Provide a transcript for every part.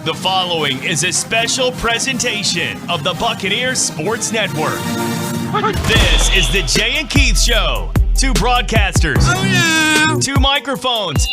The following is a special presentation of the Buccaneers Sports Network. This is the Jay and Keith Show. Two broadcasters, two microphones,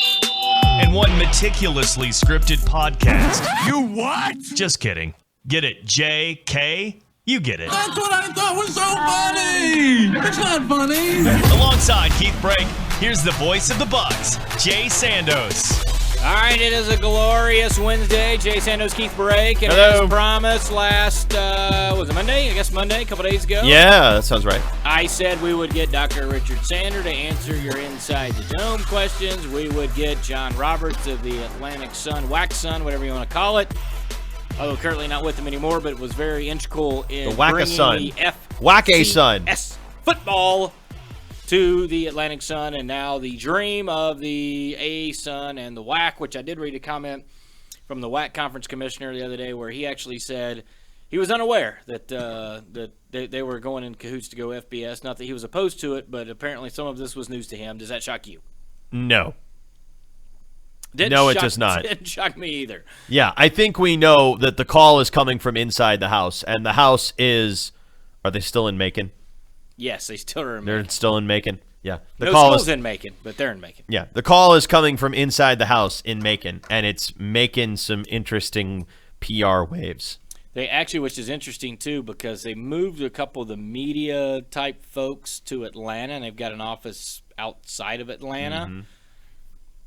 and one meticulously scripted podcast. You what? Just kidding. Get it, J.K.? You get it. That's what I thought was so funny. It's not funny. Alongside Keith Brake, here's the voice of the Bucs, Jay Sandos. All right, it is a glorious Wednesday. Jay Sandos, Keith Brake, and Hello. as promised last, was it Monday? I guess Monday, a couple days ago. Yeah, that sounds right. I said we would get Dr. Richard Sander to answer your Inside the Dome questions. We would get John Roberts of the Atlantic Sun, WACSUN, whatever you want to call it. Although currently not with them anymore, but was very integral in The bringing WACSUN. the WACSUN. FCS football to the Atlantic Sun, and now the dream of the ASUN and the WAC, which I did read a comment from the WAC conference commissioner the other day where he actually said he was unaware that they were going in cahoots to go FBS. Not that he was opposed to it, but apparently some of this was news to him. Does that shock you? No. It does not. Didn't shock me either. Yeah, I think we know that the call is coming from inside the house, and the house is, are they still in Macon? Yes, they still are in They're Macon. still in Macon? Yeah. The No call school's is in Macon, but they're in Macon. Yeah, the call is coming from inside the house in Macon, and it's making some interesting PR waves. They actually, which is interesting too, because they moved a couple of the media type folks to Atlanta, and they've got an office outside of Atlanta. Mm-hmm.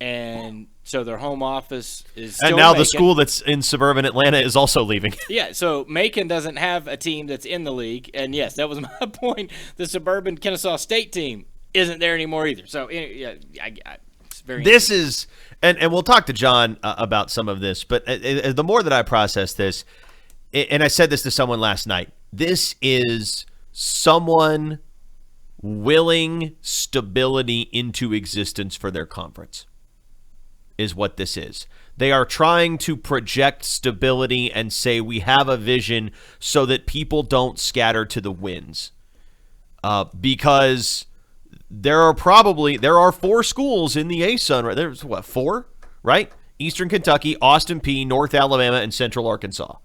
And so their home office is still And now Macon. the school that's in suburban Atlanta is also leaving. Yeah, so Macon doesn't have a team that's in the league. And yes, that was my point. The suburban Kennesaw State team isn't there anymore either. So yeah, it's very This is, and we'll talk to John about some of this, but the more that I process this, and I said this to someone last night, this is someone willing stability into existence for their conference, is what this is. They are trying to project stability and say we have a vision so that people don't scatter to the winds. Because there are 4 schools in the ASUN, right? There's what, 4, right? Eastern Kentucky, Austin Peay, North Alabama, and Central Arkansas.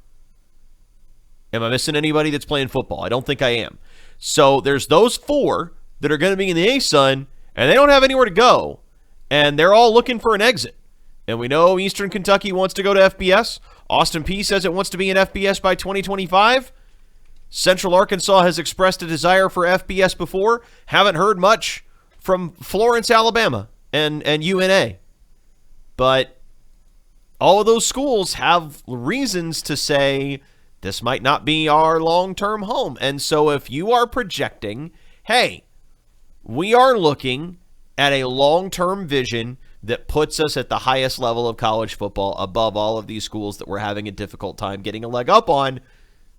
Am I missing anybody that's playing football? I don't think I am. So there's those 4 that are going to be in the ASUN, and they don't have anywhere to go, and they're all looking for an exit. And we know Eastern Kentucky wants to go to FBS. Austin Peay says it wants to be in FBS by 2025. Central Arkansas has expressed a desire for FBS before. Haven't heard much from Florence, Alabama, and UNA. But all of those schools have reasons to say this might not be our long-term home. And so if you are projecting, hey, we are looking at a long-term vision that puts us at the highest level of college football above all of these schools that we're having a difficult time getting a leg up on,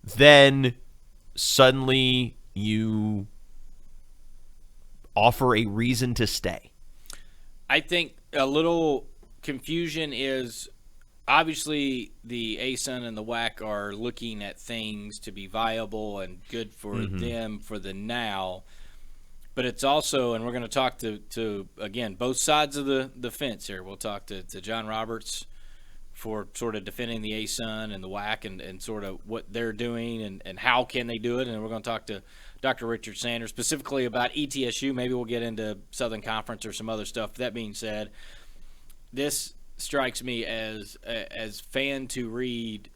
then suddenly you offer a reason to stay. I think a little confusion is obviously the ASUN and the WAC are looking at things to be viable and good for them for the now. But it's also, and we're going to talk to again, both sides of the fence here. We'll talk to John Roberts for sort of defending the ASUN and the WAC and sort of what they're doing and how can they do it. And we're going to talk to Dr. Richard Sander specifically about ETSU. Maybe we'll get into Southern Conference or some other stuff. That being said, this strikes me as fan to read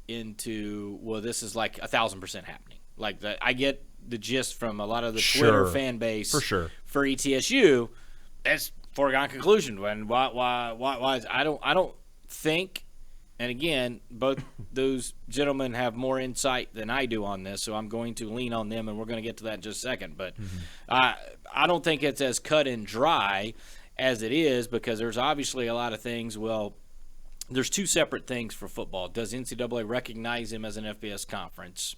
into, well, this is like 1,000% happening. Like that, I get the gist from a lot of the Twitter fan base for sure for ETSU. That's foregone conclusion. When why is, I don't think, and again, both those gentlemen have more insight than I do on this, so I'm going to lean on them, and we're going to get to that in just a second. But I don't think it's as cut and dry as it is, because there's obviously a lot of things. Well, there's 2 separate things for football. Does NCAA recognize him as an FBS conference?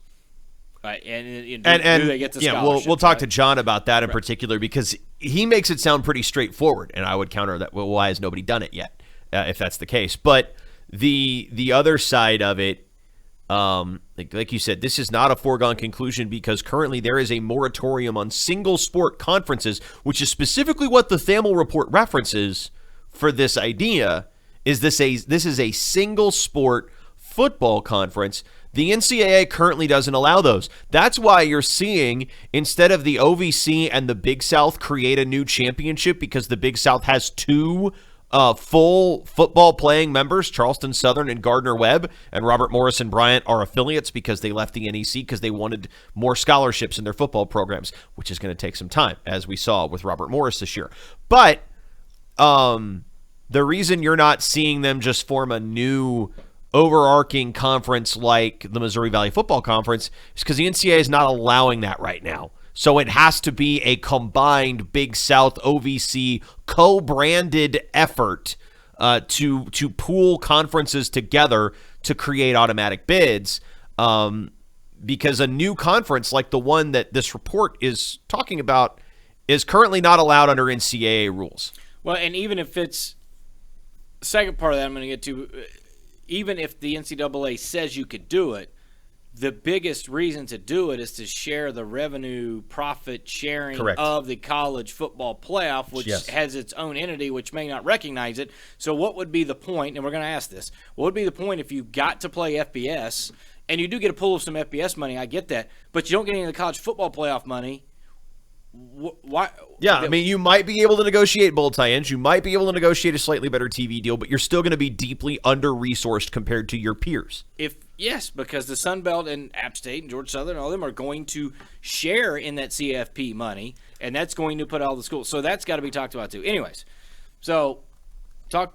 And do they get the scholarship? We'll talk to John about that in particular, because he makes it sound pretty straightforward, and I would counter that. Well, why has nobody done it yet? If that's the case, but the other side of it, like you said, this is not a foregone conclusion, because currently there is a moratorium on single sport conferences, which is specifically what the Thamel report references for this idea. This is a single sport football conference. The NCAA currently doesn't allow those. That's why you're seeing, instead of the OVC and the Big South create a new championship, because the Big South has two full football playing members, Charleston Southern and Gardner-Webb, and Robert Morris and Bryant are affiliates because they left the NEC because they wanted more scholarships in their football programs, which is going to take some time, as we saw with Robert Morris this year. But the reason you're not seeing them just form a new overarching conference like the Missouri Valley Football Conference is because the NCAA is not allowing that right now. So it has to be a combined Big South OVC co-branded effort to pool conferences together to create automatic bids, because a new conference like the one that this report is talking about is currently not allowed under NCAA rules. Well, and even if it's the second part of that I'm going to get to, even if the NCAA says you could do it, the biggest reason to do it is to share the revenue profit sharing Correct. of the college football playoff, which has its own entity, which may not recognize it. So what would be the point, and we're going to ask this, what would be the point if you got to play FBS, and you do get a pull of some FBS money, I get that, but you don't get any of the college football playoff money? Why? Yeah, I mean, you might be able to negotiate bowl tie-ins. You might be able to negotiate a slightly better TV deal, but you're still going to be deeply under-resourced compared to your peers. Yes, because the Sun Belt and App State and Georgia Southern, all of them are going to share in that CFP money, and that's going to put all the schools. So that's got to be talked about too. Anyways, so talking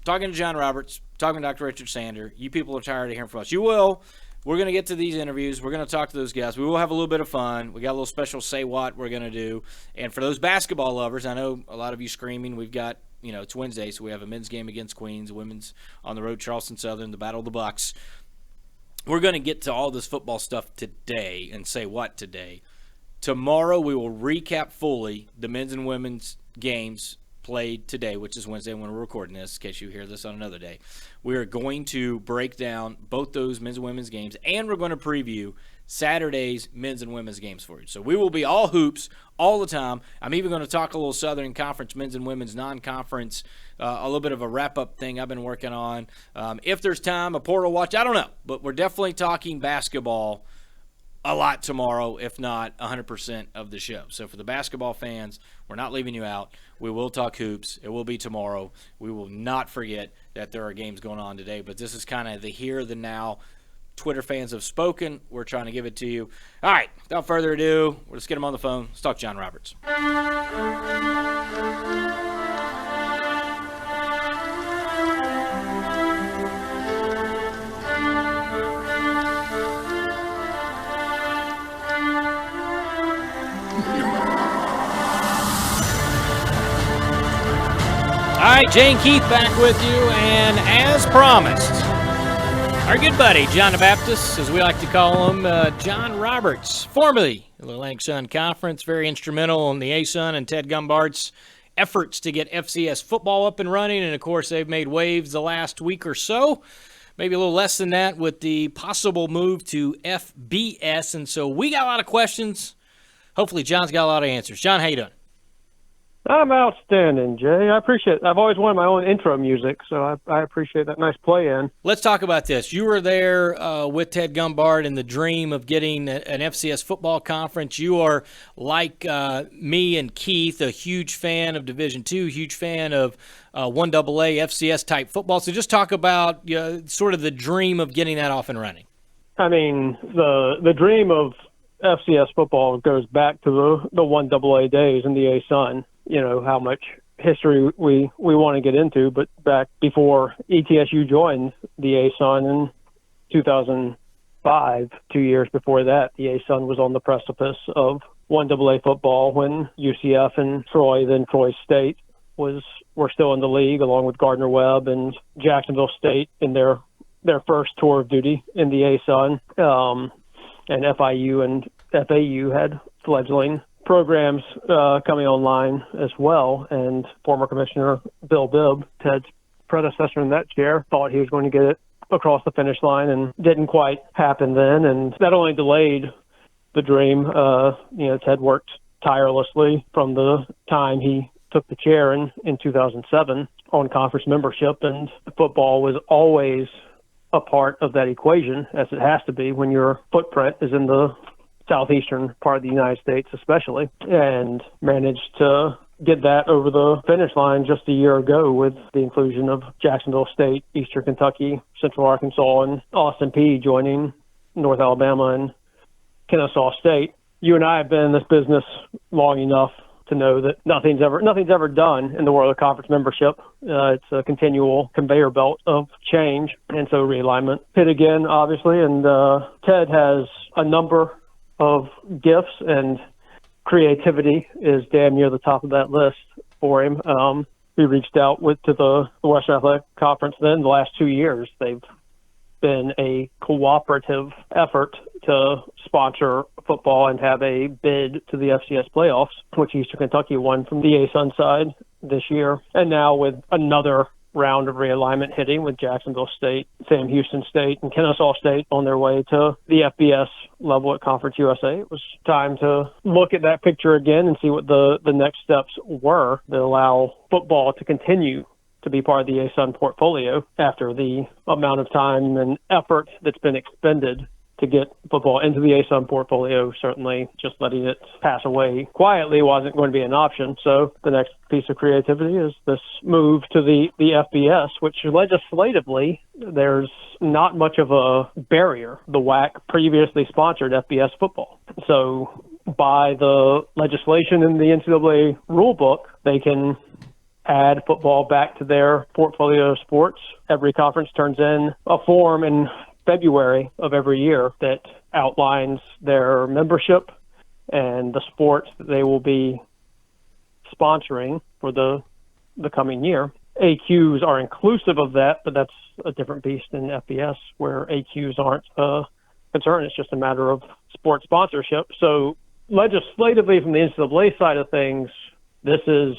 to John Roberts, talking to Dr. Richard Sander, you people are tired of hearing from us. You will. We're going to get to these interviews. We're going to talk to those guys. We will have a little bit of fun. We got a little special Say What we're going to do. And for those basketball lovers, I know a lot of you screaming. We've got, it's Wednesday, so we have a men's game against Queens, women's on the road, Charleston Southern, the Battle of the Bucks. We're going to get to all this football stuff today and Say What today. Tomorrow we will recap fully the men's and women's games played today, which is Wednesday when we're recording this, in case you hear this on another day. We are going to break down both those men's and women's games, and we're going to preview Saturday's men's and women's games for you. So we will be all hoops all the time. I'm even going to talk a little Southern Conference men's and women's non-conference, a little bit of a wrap-up thing I've been working on. If there's time, a portal watch, I don't know. But we're definitely talking basketball a lot tomorrow, if not 100% of the show. So for the basketball fans, we're not leaving you out. We will talk hoops. It will be tomorrow. We will not forget that there are games going on today. But this is kind of the here, the now. Twitter fans have spoken. We're trying to give it to you. All right, without further ado, let's get him on the phone. Let's talk John Roberts. All right, Jay and Keith back with you, and as promised, our good buddy, John the Baptist, as we like to call him, John Roberts, formerly of the Atlantic Sun Conference, very instrumental in the ASUN and Ted Gumbart's efforts to get FCS football up and running, and of course they've made waves the last week or so, maybe a little less than that with the possible move to FBS, and so we got a lot of questions. Hopefully John's got a lot of answers. John, how you doing? I'm outstanding, Jay. I appreciate it. I've always wanted my own intro music, so I appreciate that nice play-in. Let's talk about this. You were there with Ted Gumbart in the dream of getting an FCS football conference. You are, like me and Keith, a huge fan of Division II, huge fan of 1AA FCS-type football. So just talk about sort of the dream of getting that off and running. I mean, the dream of FCS football goes back to the 1AA days in the ASUN. You know, how much history we want to get into, but back before ETSU joined the ASUN in 2005, 2 years before that, the ASUN was on the precipice of 1AA football when UCF and Troy, then Troy State, were still in the league, along with Gardner-Webb and Jacksonville State in their first tour of duty in the ASUN. And FIU and FAU had fledgling programs coming online as well, and former Commissioner Bill Bibb, Ted's predecessor in that chair, thought he was going to get it across the finish line, and didn't quite happen then, and that only delayed the dream. Ted worked tirelessly from the time he took the chair in 2007 on conference membership, and football was always a part of that equation, as it has to be when your footprint is in the southeastern part of the United States especially, and managed to get that over the finish line just a year ago with the inclusion of Jacksonville State, Eastern Kentucky, Central Arkansas, and Austin Peay joining North Alabama and Kennesaw State. You and I have been in this business long enough to know that nothing's ever done in the world of conference membership. It's a continual conveyor belt of change, and so realignment hit again, obviously. And Ted has a number of gifts, and creativity is damn near the top of that list for him. We reached out to the Western Athletic Conference. Then the last 2 years, they've been a cooperative effort to sponsor football and have a bid to the FCS playoffs, which Eastern Kentucky won from the ASUN side this year. And now with another round of realignment hitting with Jacksonville State, Sam Houston State, and Kennesaw State on their way to the FBS level at Conference USA, it was time to look at that picture again and see what the next steps were that allow football to continue to be part of the ASUN portfolio after the amount of time and effort that's been expended to get football into the ASUN portfolio. Certainly just letting it pass away quietly wasn't going to be an option. So the next piece of creativity is this move to the FBS, which legislatively there's not much of a barrier. The WAC previously sponsored FBS football. So by the legislation in the NCAA rule book, they can add football back to their portfolio of sports. Every conference turns in a form in February of every year that outlines their membership and the sports that they will be sponsoring for the coming year. AQs are inclusive of that, but that's a different beast than FBS, where AQs aren't a concern. It's just a matter of sports sponsorship. So legislatively, from the NCAA side of things, this is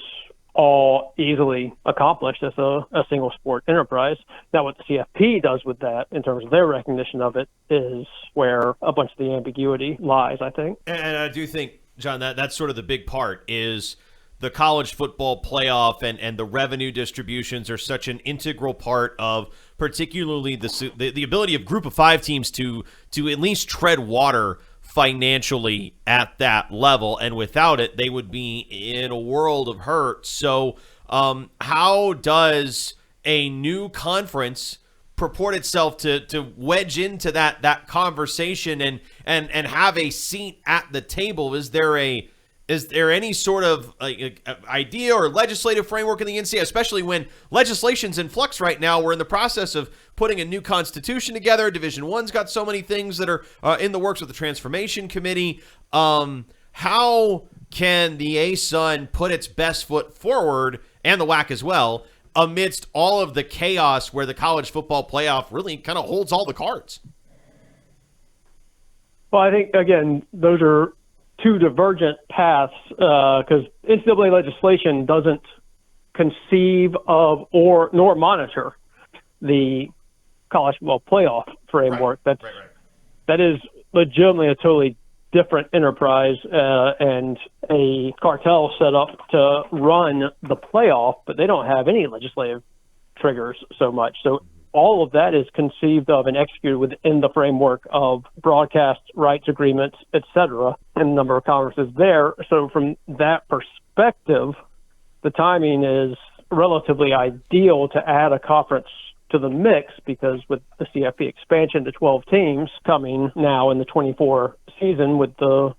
all easily accomplished as a single sport enterprise. Now, what the CFP does with that in terms of their recognition of it is where a bunch of the ambiguity lies, I think. And I do think, John, that's sort of the big part is the college football playoff and the revenue distributions are such an integral part of particularly the ability of group of five teams to at least tread water financially at that level, and without it, they would be in a world of hurt. So how does a new conference purport itself to wedge into that conversation and have a seat at the table? Is there any sort of idea or legislative framework in the NCAA, especially when legislation's in flux right now? We're in the process of putting a new constitution together. Division I's got so many things that are in the works with the Transformation Committee. How can the ASUN put its best foot forward, and the WAC as well, amidst all of the chaos where the college football playoff really kind of holds all the cards? Well, I think, again, those are two divergent paths because NCAA legislation doesn't conceive of nor monitor the college football playoff framework. Right. That is legitimately a totally different enterprise and a cartel set up to run the playoff, but they don't have any legislative triggers so much. So all of that is conceived of and executed within the framework of broadcast rights agreements, et cetera, and a number of conferences there. So from that perspective, the timing is relatively ideal to add a conference to the mix, because with the CFP expansion to 12 teams coming now in the 24 season, with the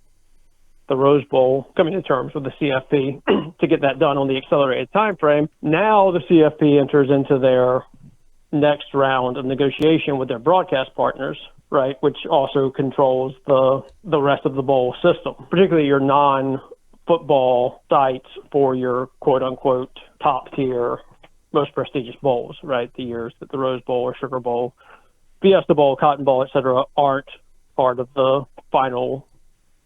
Rose Bowl coming to terms with the CFP to get that done on the accelerated time frame, now the CFP enters into their next round of negotiation with their broadcast partners, right, which also controls the rest of the bowl system, particularly your non-football sites for your quote-unquote top-tier, most prestigious bowls, right, the years that the Rose Bowl or Sugar Bowl, Fiesta Bowl, Cotton Bowl, et cetera, aren't part of the final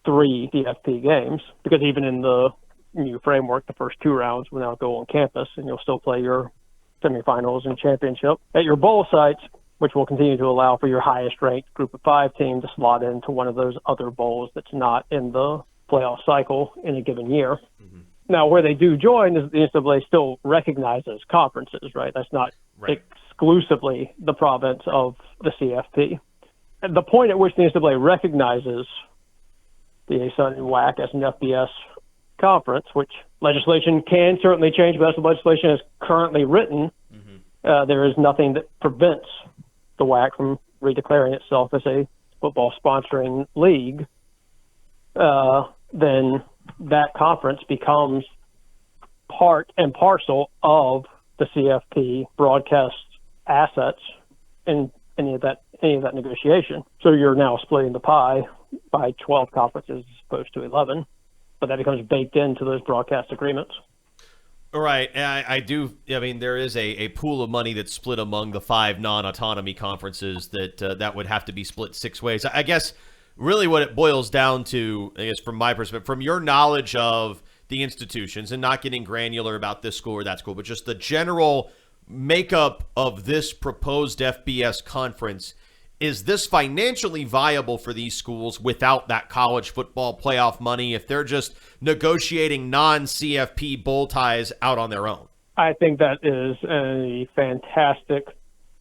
3 CFP games, because even in the new framework, the first 2 rounds will now go on campus, and you'll still play your semifinals and championship at your bowl sites, which will continue to allow for your highest ranked group of 5 team to slot into one of those other bowls that's not in the playoff cycle in a given year. Mm-hmm. Now, where they do join is the NCAA still recognizes conferences, right? That's not exclusively the province of the CFP. At the point at which the NCAA recognizes the ASUN and WAC as an FBS conference, which legislation can certainly change, but as the legislation is currently written, there is nothing that prevents the WAC from redeclaring itself as a football sponsoring league. Then that conference becomes part and parcel of the CFP broadcast assets in any of that negotiation. So you're now splitting the pie by 12 conferences as opposed to 11, but that becomes baked into those broadcast agreements. All right. I mean, there is a pool of money that's split among the 5 non-autonomy conferences that would have to be split 6 ways. I guess really what it boils down to, I guess from my perspective, from your knowledge of the institutions and not getting granular about this school or that school, but just the general makeup of this proposed FBS conference, is this financially viable for these schools without that college football playoff money if they're just negotiating non-CFP bowl ties out on their own? I think that is a fantastic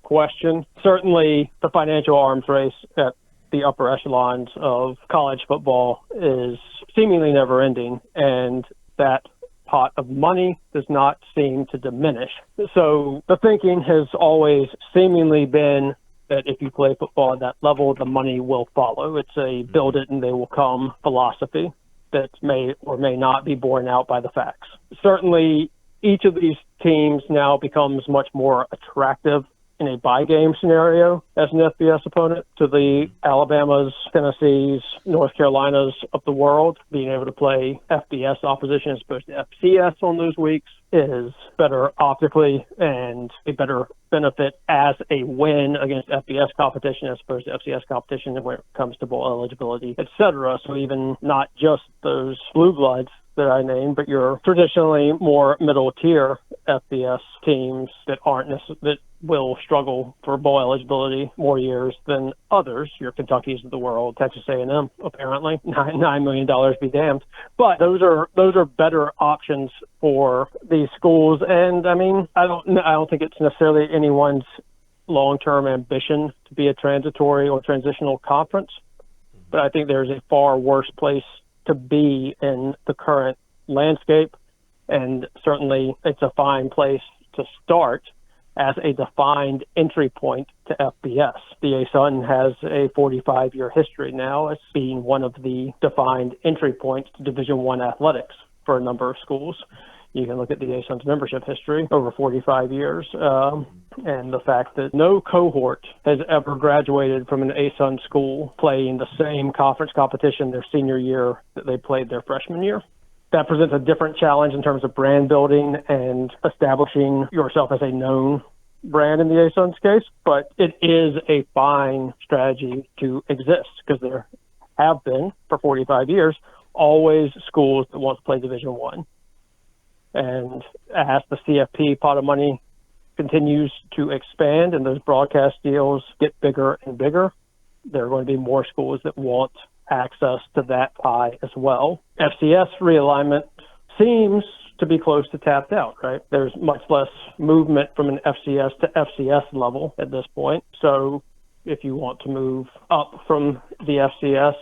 question. Certainly the financial arms race at the upper echelons of college football is seemingly never ending, and that pot of money does not seem to diminish. So the thinking has always seemingly been that if you play football at that level, the money will follow. It's a build it and they will come philosophy that may or may not be borne out by the facts. Certainly, each of these teams now becomes much more attractive in a bye game scenario as an FBS opponent to the Alabamas, Tennessees, North Carolinas of the world. Being able to play FBS opposition as opposed to FCS on those weeks is better optically and a better benefit as a win against FBS competition as opposed to FCS competition when it comes to bowl eligibility, etc. So even not just those blue bloods that I named, but your traditionally more middle tier FBS teams that that will struggle for bowl eligibility more years than others. Your Kentuckys of the world, Texas A&M, apparently $9 million be damned. But those are better options for these schools. And I mean, I don't think it's necessarily anyone's long-term ambition to be a transitory or transitional conference, but I think there's a far worse place to be in the current landscape, and certainly it's a fine place to start as a defined entry point to FBS. The ASUN has a 45-year history now as being one of the defined entry points to Division I athletics for a number of schools. You can look at the ASUN's membership history over 45 years, and the fact that no cohort has ever graduated from an ASUN school playing the same conference competition their senior year that they played their freshman year. That presents a different challenge in terms of brand building and establishing yourself as a known brand in the ASUN's case, but it is a fine strategy to exist because there have been, for 45 years, always schools that want to play Division I. And as the CFP pot of money continues to expand and those broadcast deals get bigger and bigger, there are going to be more schools that want access to that pie as well. FCS realignment seems to be close to tapped out, right? There's much less movement from an FCS to FCS level at this point. So if you want to move up from the FCS,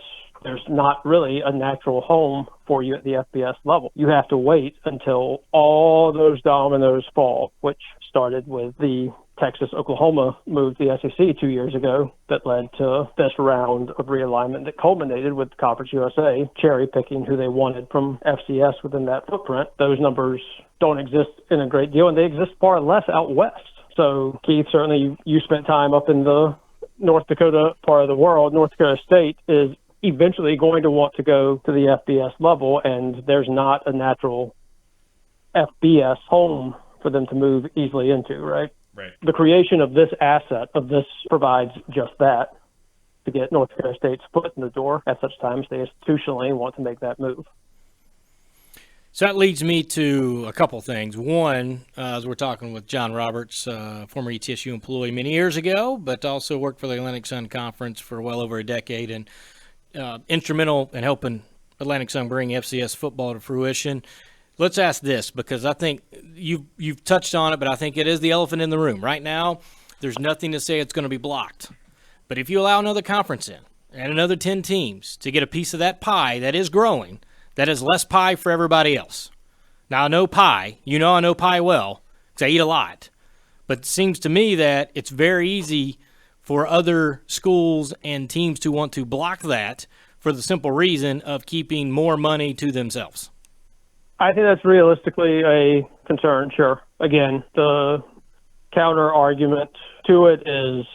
there's not really a natural home for you at the FBS level. You have to wait until all those dominoes fall, which started with the Texas-Oklahoma move to the SEC 2 years ago that led to this round of realignment that culminated with Conference USA cherry-picking who they wanted from FCS within that footprint. Those numbers don't exist in a great deal, and they exist far less out west. So, Keith, certainly you spent time up in the North Dakota part of the world. North Dakota State is eventually going to want to go to the FBS level, and there's not a natural FBS home for them to move easily into, right? Right. The creation of this asset, of this, provides just that, to get North Dakota State's foot in the door at such times they institutionally want to make that move. So that leads me to a couple things. One, as we're talking with John Roberts, former ETSU employee many years ago, but also worked for the Atlantic Sun Conference for well over a decade and instrumental in helping Atlantic Sun bring FCS football to fruition. Let's ask this, because I think you've touched on it, but I think it is the elephant in the room. Right now, there's nothing to say it's going to be blocked. But if you allow another conference in and another 10 teams to get a piece of that pie that is growing, that is less pie for everybody else. Now, I know pie. I know pie well because I eat a lot. But it seems to me that it's very easy for other schools and teams to want to block that for the simple reason of keeping more money to themselves. I think that's realistically a concern, sure. Again, the counter argument to it is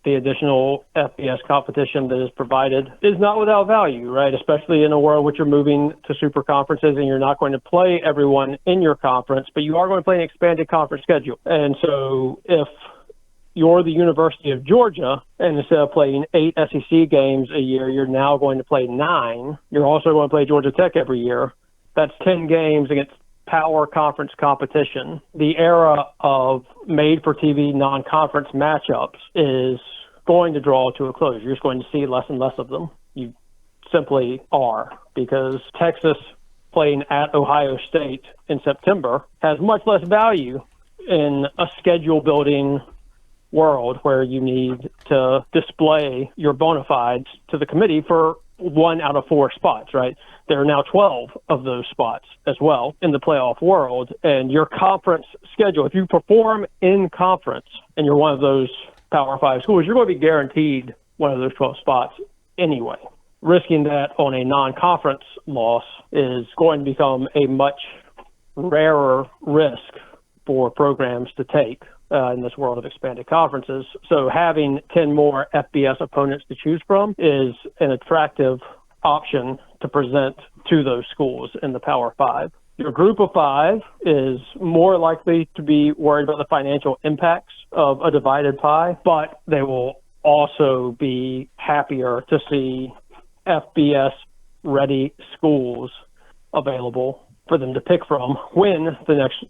the additional FBS competition that is provided is not without value, right? Especially in a world which you're moving to super conferences and you're not going to play everyone in your conference, but you are going to play an expanded conference schedule. And so if you're the University of Georgia, and instead of playing 8 SEC games a year, you're now going to play 9. You're also going to play Georgia Tech every year. That's 10 games against power conference competition. The era of made-for-TV non-conference matchups is going to draw to a close. You're just going to see less and less of them. You simply are, because Texas playing at Ohio State in September has much less value in a schedule-building world where you need to display your bona fides to the committee for 1 out of 4 spots, right? There are now 12 of those spots as well in the playoff world. And your conference schedule, if you perform in conference and you're one of those Power 5 schools, you're going to be guaranteed one of those 12 spots anyway. Risking that on a non-conference loss is going to become a much rarer risk for programs to take in this world of expanded conferences. So having 10 more FBS opponents to choose from is an attractive option to present to those schools in the Power 5. Your group of 5 is more likely to be worried about the financial impacts of a divided pie, but they will also be happier to see FBS-ready schools available for them to pick from when the next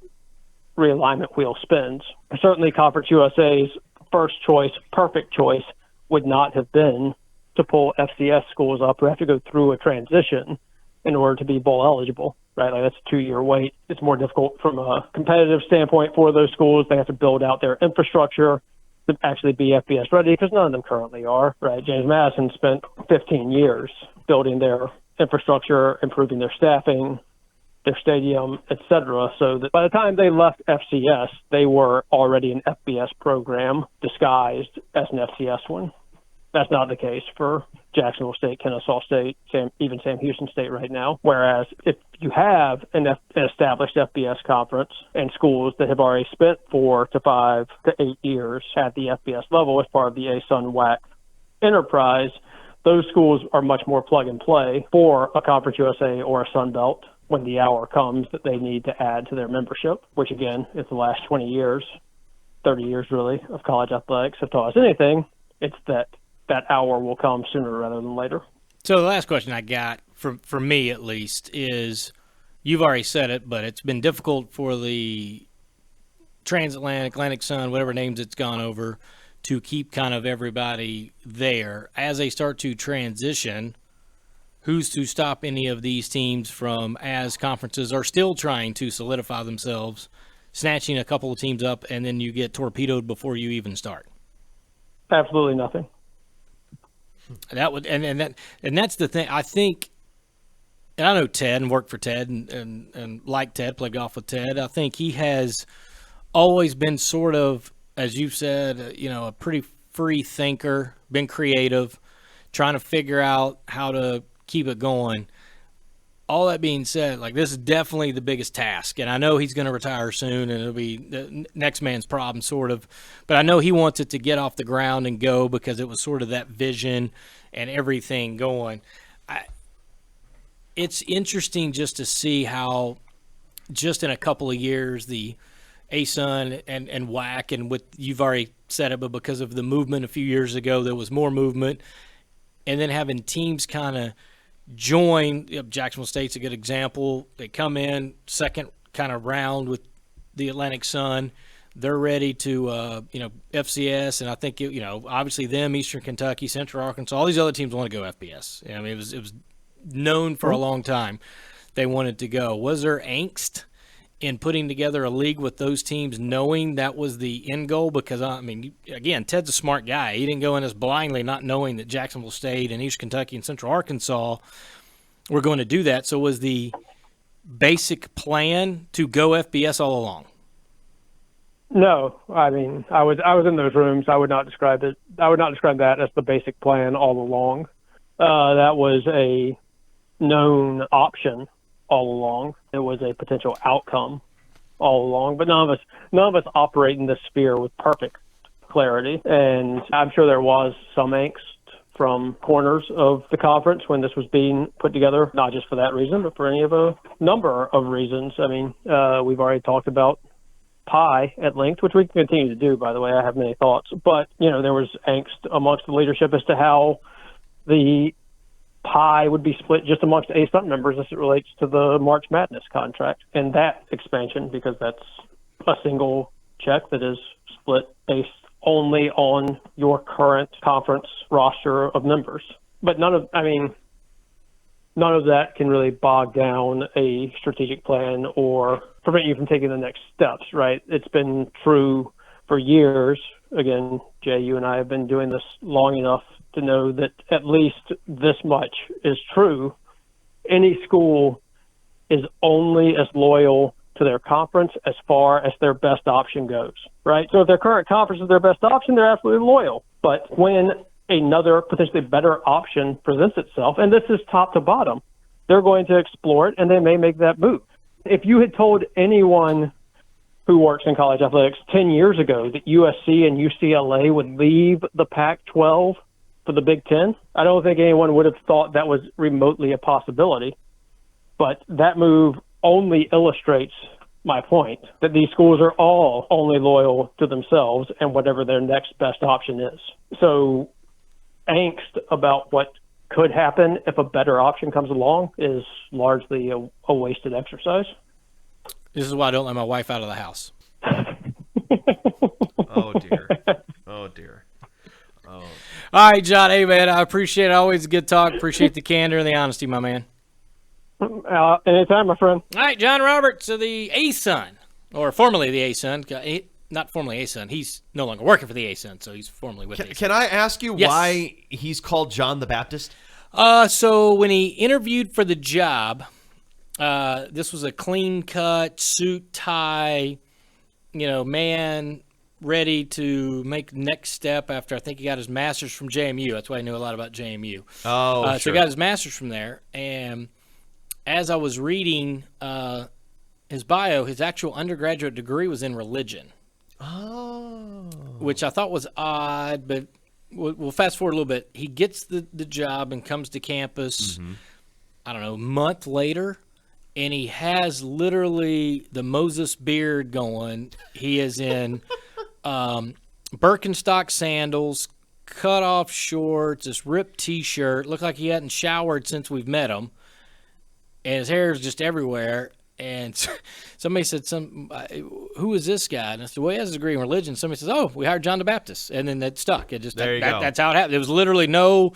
realignment wheel spins. Certainly Conference USA's first choice, perfect choice, would not have been to pull FCS schools up who have to go through a transition in order to be bowl eligible, right? Like, that's a 2-year wait. It's more difficult from a competitive standpoint for those schools. They have to build out their infrastructure to actually be FBS ready, because none of them currently are, right? James Madison spent 15 years building their infrastructure, improving their staffing, their stadium, etc., so that by the time they left FCS, they were already an FBS program disguised as an FCS one. That's not the case for Jacksonville State, Kennesaw State, even Sam Houston State right now. Whereas if you have an established FBS conference and schools that have already spent 4 to 5 to 8 years at the FBS level as part of the ASUN WAC enterprise, those schools are much more plug and play for a Conference USA or a Sun Belt when the hour comes that they need to add to their membership, which again, is the last 20 years, 30 years really, of college athletics have taught us anything. It's that hour will come sooner rather than later. So the last question I got, for me at least, is you've already said it, but it's been difficult for the Transatlantic, Atlantic Sun, whatever names it's gone over, to keep kind of everybody there. As they start to transition, who's to stop any of these teams from, as conferences are still trying to solidify themselves, snatching a couple of teams up and then you get torpedoed before you even start? Absolutely nothing. That would and that's the thing. I think, and I know Ted and worked for Ted and like Ted, played golf with Ted. I think he has always been sort of, as you've said, a pretty free thinker, been creative, trying to figure out how to keep it going. All that being said, like, this is definitely the biggest task, and I know he's going to retire soon, and it'll be the next man's problem, sort of. But I know he wants it to get off the ground and go, because it was sort of that vision and everything going. It's interesting just to see how, just in a couple of years, the ASUN and WAC, and with, you've already said it, but because of the movement a few years ago, there was more movement, and then having teams kind of join. Jacksonville State's a good example. They come in second kind of round with the Atlantic Sun. They're ready to, FCS, and I think, obviously them, Eastern Kentucky, Central Arkansas, all these other teams want to go FBS. I mean, it was known for a long time they wanted to go. Was there angst in putting together a league with those teams, knowing that was the end goal? Because, again, Ted's a smart guy. He didn't go in this blindly, not knowing that Jacksonville State and East Kentucky and Central Arkansas were going to do that. So was the basic plan to go FBS all along? No, I mean, I was in those rooms. I would not describe that as the basic plan all along. That was a known option all along. It was a potential outcome all along, but none of us operate in this sphere with perfect clarity. And I'm sure there was some angst from corners of the conference when this was being put together, not just for that reason, but for any of a number of reasons. I mean, we've already talked about pie at length, which we can continue to do, by the way. I have many thoughts, but there was angst amongst the leadership as to how the pie would be split just amongst ASUN members as it relates to the March Madness contract and that expansion, because that's a single check that is split based only on your current conference roster of members. But none of that can really bog down a strategic plan or prevent you from taking the next steps, right? It's been true for years. Again, Jay, you and I have been doing this long enough to know that at least this much is true. Any school is only as loyal to their conference as far as their best option goes, right? So if their current conference is their best option, they're absolutely loyal. But when another potentially better option presents itself, and this is top to bottom, they're going to explore it and they may make that move. If you had told anyone who works in college athletics 10 years ago that USC and UCLA would leave the Pac-12 for the Big Ten, I don't think anyone would have thought that was remotely a possibility. But that move only illustrates my point that these schools are all only loyal to themselves and whatever their next best option is. So angst about what could happen if a better option comes along is largely a wasted exercise. This is why I don't let my wife out of the house. Oh, dear. Oh, dear. Oh. All right, John. Hey, man, I appreciate it. Always a good talk. Appreciate the candor and the honesty, my man. Anytime, my friend. All right, John Roberts of the ASUN, or formerly the ASUN. Not formerly ASUN. He's no longer working for the ASUN, so he's formerly with ASUN. Can I ask you why he's called John the Baptist? So when he interviewed for the job, this was a clean-cut, suit, tie, man ready to make the next step after I think he got his master's from JMU. That's why I knew a lot about JMU. Oh, sure. So he got his master's from there, and as I was reading his bio, his actual undergraduate degree was in religion. Oh. Which I thought was odd, but we'll fast forward a little bit. He gets the job and comes to campus, I don't know, a month later, and he has literally the Moses beard going. He is in Birkenstock sandals, cut-off shorts, this ripped T-shirt. Looked like he hadn't showered since we've met him. And his hair is just everywhere. And somebody said, who is this guy? And I said, well, he has a degree in religion. Somebody says, oh, we hired John the Baptist. And then that stuck. It just there you go. That's how it happened. There was literally no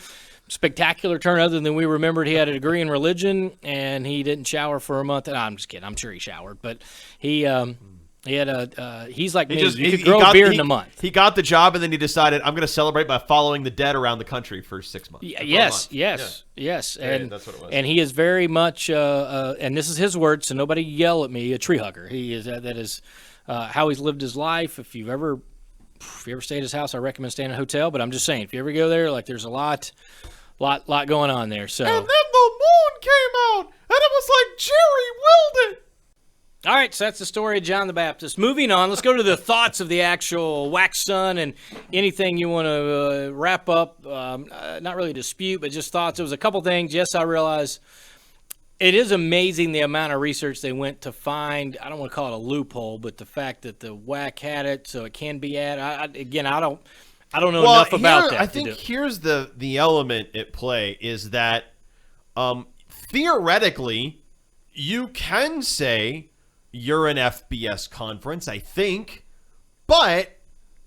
spectacular turn other than we remembered he had a degree in religion and he didn't shower for a month. And I'm just kidding. I'm sure he showered. But he had he's like me. You could grow a beard in a month. He got the job and then he decided, I'm going to celebrate by following the dead around the country for 6 months. Yes. And that's what it was. And he is very much, and this is his words, so nobody yell at me, a tree hugger. He is that is how he's lived his life. If you ever stay at his house, I recommend staying in a hotel. But I'm just saying, if you ever go there, like there's a lot going on there. So. And then the moon came out, and it was like Jerry Wilden. All right, so that's the story of John the Baptist. Moving on, let's go to the thoughts of the actual WACSUN and anything you want to wrap up. Not really dispute, but just thoughts. There was a couple things. Yes, I realize it is amazing the amount of research they went to find. I don't want to call it a loophole, but the fact that the WAC had it, so it can be added. I don't know enough about that. I think here's the element at play is that theoretically you can say you're an FBS conference, I think, but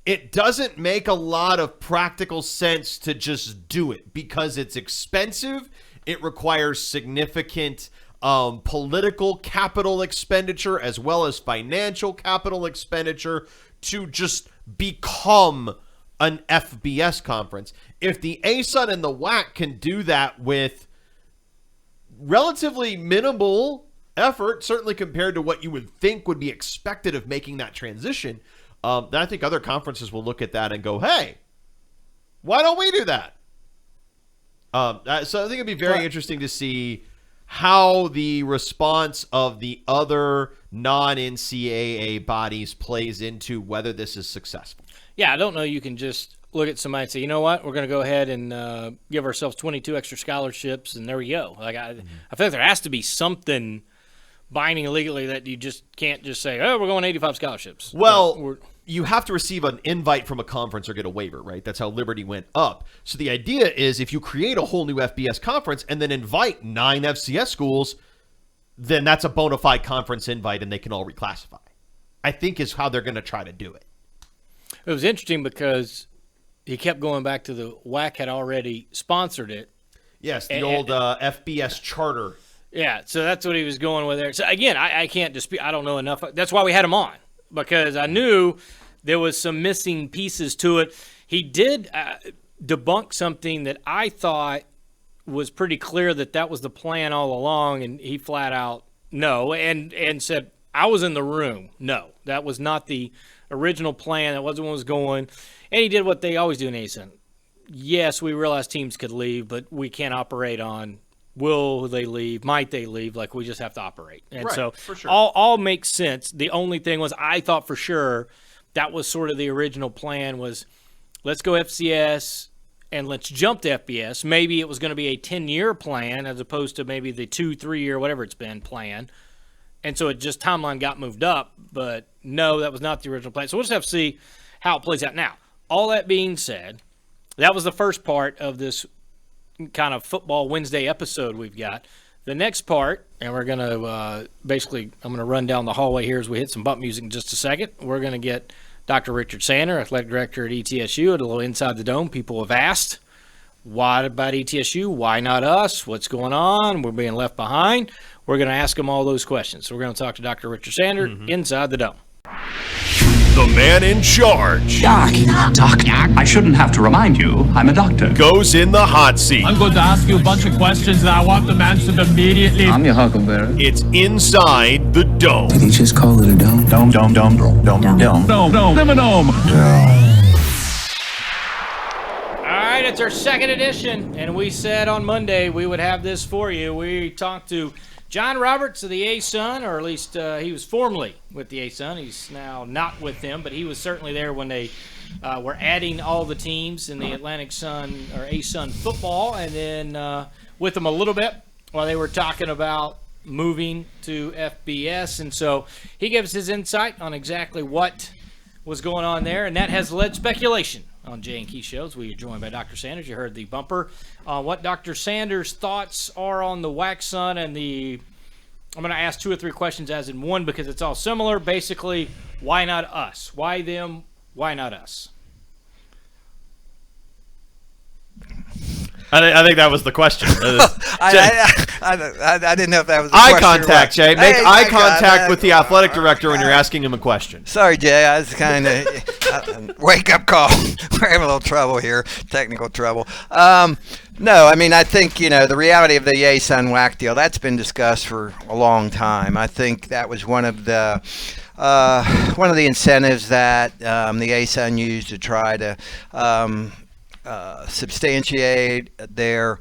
it doesn't make a lot of practical sense to just do it because it's expensive. It requires significant political capital expenditure as well as financial capital expenditure to just become an FBS conference. If the ASUN and the WAC can do that with relatively minimal effort, certainly compared to what you would think would be expected of making that transition, then I think other conferences will look at that and go, hey, why don't we do that? So I think it'd be very interesting to see how the response of the other non-NCAA bodies plays into whether this is successful. Yeah, I don't know. You can just look at somebody and say, you know what, we're going to go ahead and give ourselves 22 extra scholarships, and there we go. Like I feel like there has to be something binding legally that you just can't just say, oh, we're going 85 scholarships. Well, you have to receive an invite from a conference or get a waiver, right? That's how Liberty went up. So the idea is if you create a whole new FBS conference and then invite 9 FCS schools, then that's a bona fide conference invite and they can all reclassify, I think is how they're going to try to do it. It was interesting because he kept going back to the WAC had already sponsored it. Yes, the old FBS charter. Yeah, so that's what he was going with there. So, again, I can't dispute. I don't know enough. That's why we had him on, because I knew there was some missing pieces to it. He did debunk something that I thought was pretty clear that was the plan all along, and he flat out no, and said, I was in the room. No, that was not the original plan. That wasn't what was going. And he did what they always do in ASUN. Yes, we realize teams could leave, but we can't operate on will they leave, might they leave, like we just have to operate. And right, so for sure. all makes sense. The only thing was I thought for sure that was sort of the original plan was let's go FCS and let's jump to FBS. Maybe it was going to be a 10-year plan as opposed to maybe the 2-3 year, whatever it's been, plan. And so it just timeline got moved up, but no, that was not the original plan. So we'll just have to see how it plays out. Now, all that being said, that was the first part of this kind of Football Wednesday episode we've got. The next part, and we're going to basically, I'm going to run down the hallway here as we hit some bump music in just a second. We're going to get Dr. Richard Sander, athletic director at ETSU, at a little Inside the Dome. People have asked, why about ETSU? Why not us? What's going on? We're being left behind. We're going to ask them all those questions. So we're going to talk to Dr. Richard Sander Inside the Dome. The man in charge Doc, I shouldn't have to remind you, I'm a doctor. goes in the hot seat. I'm going to ask you a bunch of questions and I want them answered immediately. I'm your huckleberry. It's Inside the Dome. Did he just call it a dome? Dome. No, Lemon-Ome. All right, it's our second edition, and we said on Monday we would have this for you. We talked to John Roberts of the ASUN, or at least he was formerly with the ASUN. He's now not with them, but he was certainly there when they were adding all the teams in the Atlantic Sun or ASUN football, and then with them a little bit while they were talking about moving to FBS. And so he gave us his insight on exactly what was going on there, and that has led speculation on Jay and Keith shows. We are joined by Dr. Sanders. You heard the bumper. What Dr. Sanders' thoughts are on the WACSUN and I'm going to ask 2 or 3 questions as in one because it's all similar. Basically, why not us? Why them? Why not us? I think that was the question. I didn't know if that was a eye question contact, or what. Jay. Make Hey, eye contact with the athletic director when you're asking him a question. Sorry, Jay. I was kind of wake-up call. We're having a little trouble here, technical trouble. No, I mean, I think, the reality of the ASUN WAC deal, that's been discussed for a long time. I think that was one of the incentives that the ASUN used to try to substantiate their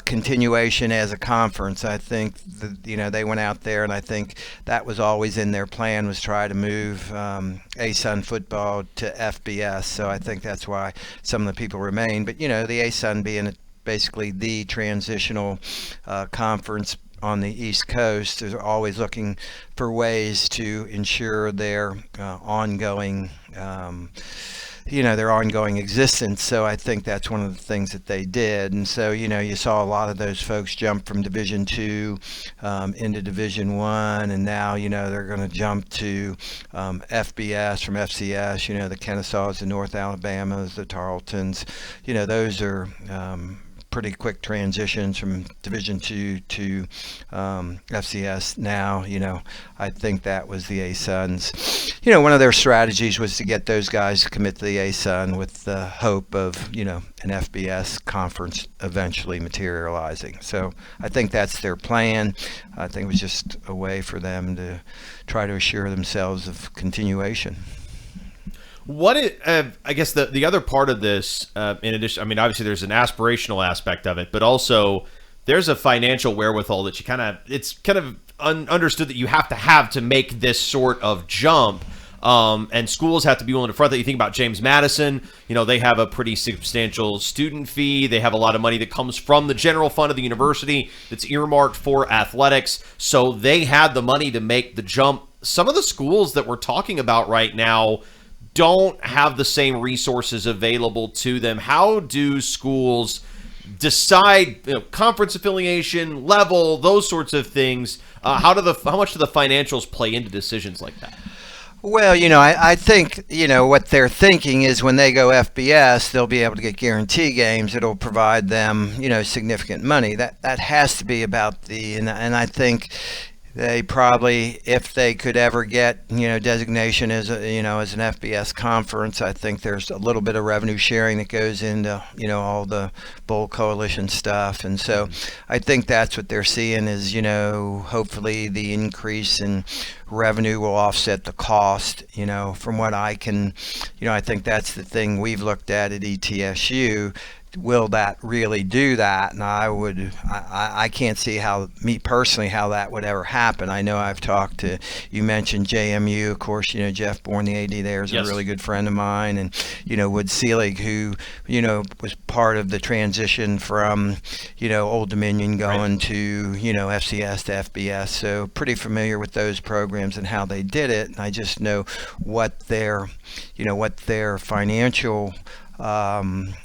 continuation as a conference. I think they went out there, and I think that was always in their plan, was try to move ASUN football to FBS. So I think that's why some of the people remain. But the ASUN being basically the transitional conference on the East Coast, they're always looking for ways to ensure their ongoing existence. So I think that's one of the things that they did. And so, you saw a lot of those folks jump from Division II into Division I, and now, they're going to jump to FBS from FCS, the Kennesaws, the North Alabamas, the Tarletons. Those are pretty quick transitions from Division II to FCS now. I think that was the ASUN's. One of their strategies was to get those guys to commit to the ASUN with the hope of, an FBS conference eventually materializing. So I think that's their plan. I think it was just a way for them to try to assure themselves of continuation. I guess the other part of this, in addition, obviously there's an aspirational aspect of it, but also there's a financial wherewithal that it's kind of understood that you have to make this sort of jump. And schools have to be willing to front that. You think about James Madison, they have a pretty substantial student fee. They have a lot of money that comes from the general fund of the university that's earmarked for athletics. So they had the money to make the jump. Some of the schools that we're talking about right now don't have the same resources available to them. How do schools decide conference affiliation, level, those sorts of things? How much do the financials play into decisions like that? Well, I think, what they're thinking is when they go FBS, they'll be able to get guarantee games. It'll provide them, significant money. That has to be about and I think they probably, if they could ever get, designation as an FBS conference, I think there's a little bit of revenue sharing that goes into, all the bowl coalition stuff. And so I think that's what they're seeing is, hopefully the increase in revenue will offset the cost, from what I can, I think that's the thing we've looked at ETSU. Will that really do that? And I can't see how that would ever happen. I know I've talked to, you mentioned JMU, of course, Jeff Bourne, the AD there, is a really good friend of mine, and Wood Seelig, who was part of the transition from Old Dominion going to FCS to FBS, so pretty familiar with those programs and how they did it. And I just know what their financial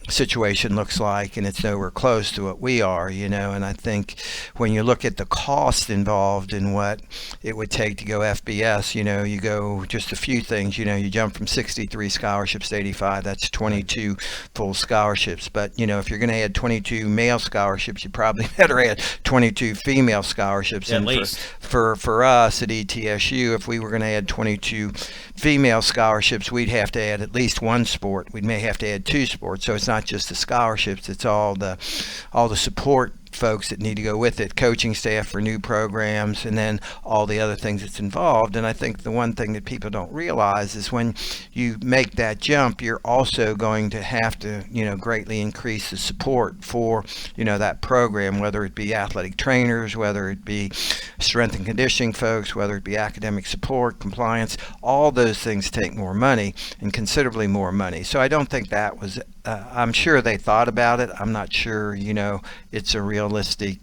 situation looks like, and it's nowhere close to what we are, and I think when you look at the cost involved in what it would take to go FBS, you go just a few things, you jump from 63 scholarships to 85, that's 22 full scholarships, but if you're going to add 22 male scholarships, you probably better add 22 female scholarships. At and least. For us at ETSU, if we were going to add 22 female scholarships, we'd have to add at least one sport. We may have to add two sports. So it's not just the scholarships, it's all the support folks that need to go with it, coaching staff for new programs, and then all the other things that's involved. And I think the one thing that people don't realize is when you make that jump, you're also going to have to, greatly increase the support for, that program, whether it be athletic trainers, whether it be strength and conditioning folks, whether it be academic support, compliance, all those things take more money, and considerably more money. So I don't think that was, I'm sure they thought about it. I'm not sure, it's a realistic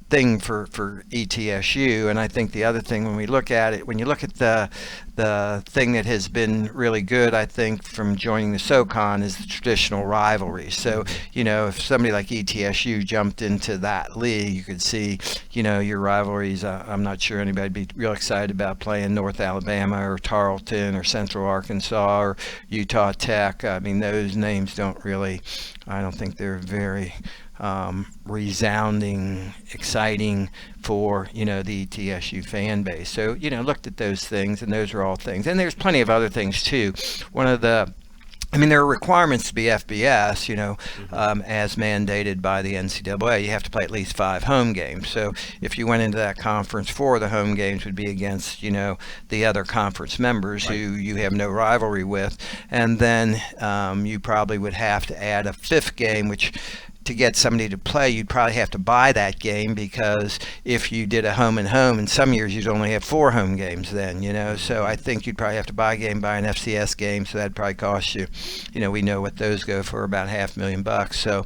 thing for ETSU. And I think the other thing, when we look at it, when you look at the thing that has been really good, I think, from joining the SoCon is the traditional rivalry. So, if somebody like ETSU jumped into that league, you could see, your rivalries. I'm not sure anybody'd be real excited about playing North Alabama or Tarleton or Central Arkansas or Utah Tech. I mean, those names don't really, I don't think they're very resounding, exciting for, the ETSU fan base. So, looked at those things, and those are all things. And there's plenty of other things too. There are requirements to be FBS, as mandated by the NCAA. You have to play at least 5 home games. So if you went into that conference, 4 of the home games would be against, the other conference members who you have no rivalry with. And then you probably would have to add a 5th game, which to get somebody to play, you'd probably have to buy that game, because if you did a home and home, in some years you'd only have 4 home games then, so I think you'd probably have to buy a game, buy an FCS game, so that'd probably cost you, we know what those go for, about $500,000. So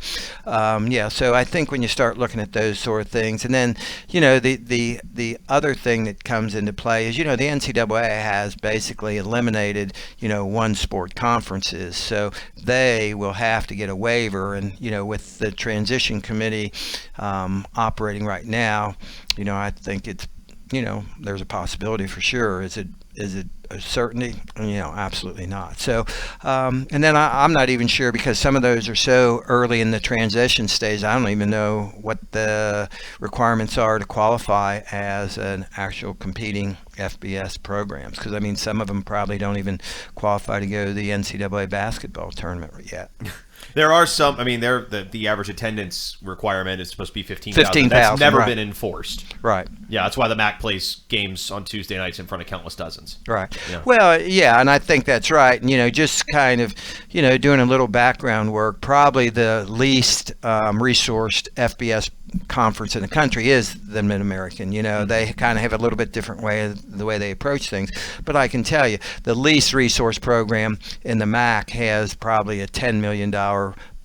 so I think when you start looking at those sort of things, and then the other thing that comes into play is, the NCAA has basically eliminated, one sport conferences, so they will have to get a waiver. And with the transition committee operating right now, I think it's, there's a possibility for sure. Is it certainty, absolutely not. So, and then I'm not even sure, because some of those are so early in the transition stage, I don't even know what the requirements are to qualify as an actual competing FBS programs, because I mean some of them probably don't even qualify to go to the NCAA basketball tournament yet. There are some. I mean, the average attendance requirement is supposed to be 15,000. That's never been enforced. Right. Yeah, that's why the MAC plays games on Tuesday nights in front of countless dozens. Right. Yeah. Well, yeah, and I think that's right. And, just kind of, doing a little background work, probably the least resourced FBS conference in the country is the Mid-American. They kind of have a little bit different the way they approach things. But I can tell you, the least resource program in the MAC has probably a $10 million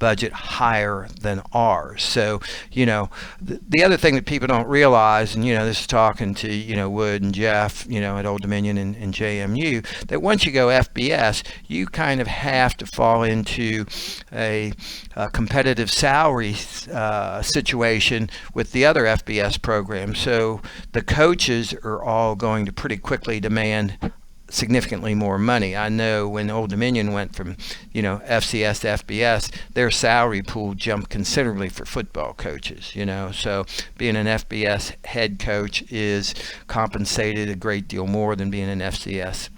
budget higher than ours. So, the other thing that people don't realize, and, this is talking to, Wood and Jeff, at Old Dominion and JMU, that once you go FBS, you kind of have to fall into a competitive salary situation with the other FBS programs. So the coaches are all going to pretty quickly demand significantly more money. I know when Old Dominion went from, FCS to FBS, their salary pool jumped considerably for football coaches, So being an FBS head coach is compensated a great deal more than being an FCS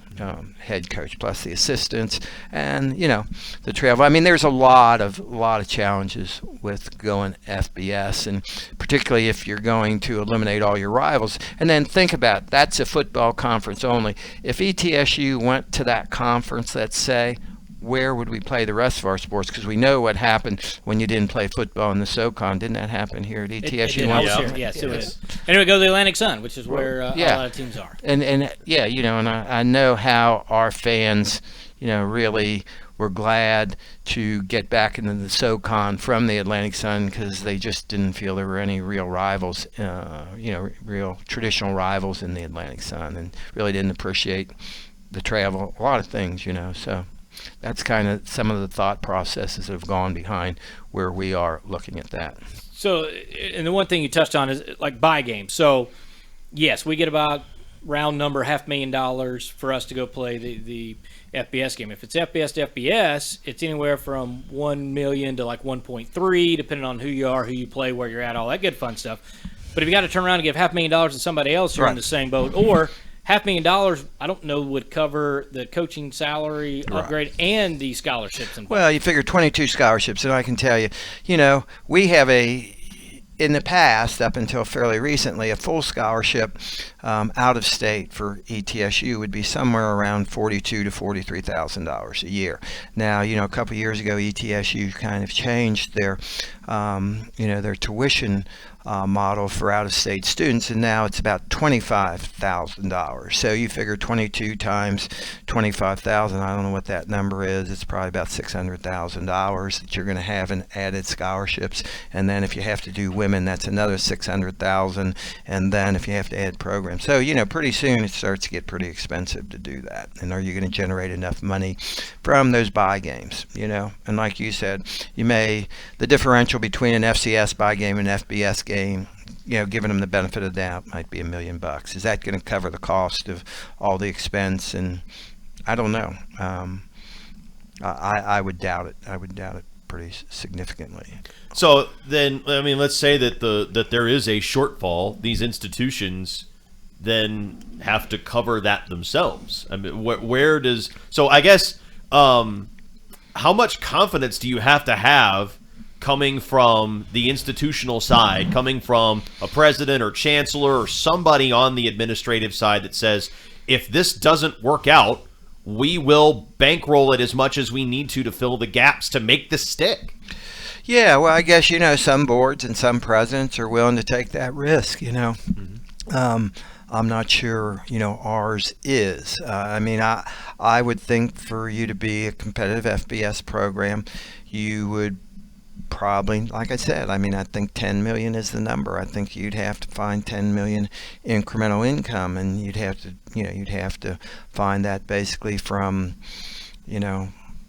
head coach, plus the assistants and the travel. I mean, there's a lot of challenges with going FBS, and particularly if you're going to eliminate all your rivals. And then think about, that's a football conference only. If ETSU went to that conference, let's say, where would we play the rest of our sports? Because we know what happened when you didn't play football in the SoCon. Didn't that happen here at ETSU? Yes, it was. And it would go to the Atlantic Sun, which is where a lot of teams are. And I know how our fans, really were glad to get back into the SoCon from the Atlantic Sun, because they just didn't feel there were any real rivals, real traditional rivals in the Atlantic Sun, and really didn't appreciate the travel, a lot of things, so. That's kind of some of the thought processes that have gone behind where we are looking at that. So, and the one thing you touched on is like buy games. So, yes, we get about round number $500,000 for us to go play the FBS game. If it's FBS to FBS, it's anywhere from $1 million to like 1.3, depending on who you are, who you play, where you're at, all that good fun stuff. But if you got to turn around and give $500,000 to somebody else, you're in the same boat. Or $500,000, I don't know, would cover the coaching salary upgrade and the scholarships. Well, you figure 22 scholarships, and I can tell you, we have in the past, up until fairly recently, a full scholarship out of state for ETSU would be somewhere around $42,000 to $43,000 a year. Now, a couple of years ago, ETSU kind of changed their tuition model for out-of-state students, and now it's about $25,000. So you figure 22 times 25,000. I don't know what that number is. It's probably about $600,000 that you're going to have in added scholarships. And then if you have to do women, that's another $600,000. And then if you have to add programs, so pretty soon it starts to get pretty expensive to do that. And are you going to generate enough money from those buy games? And like you said, the differential between an FCS buy game and FBS game, giving them the benefit of the doubt, might be $1 million. Is that going to cover the cost of all the expense? And I don't know. I would doubt it. I would doubt it pretty significantly. So then, I mean, let's say that there is a shortfall. These institutions then have to cover that themselves. I mean, where does? So I guess, how much confidence do you have to have coming from the institutional side, coming from a president or chancellor or somebody on the administrative side that says, if this doesn't work out, we will bankroll it as much as we need to fill the gaps to make this stick? Yeah, well, I guess, some boards and some presidents are willing to take that risk, I'm not sure, ours is. I would think for you to be a competitive FBS program, you would probably, like I said, I think 10 million is the number. I think you'd have to find 10 million incremental income, and you'd have to find that basically from,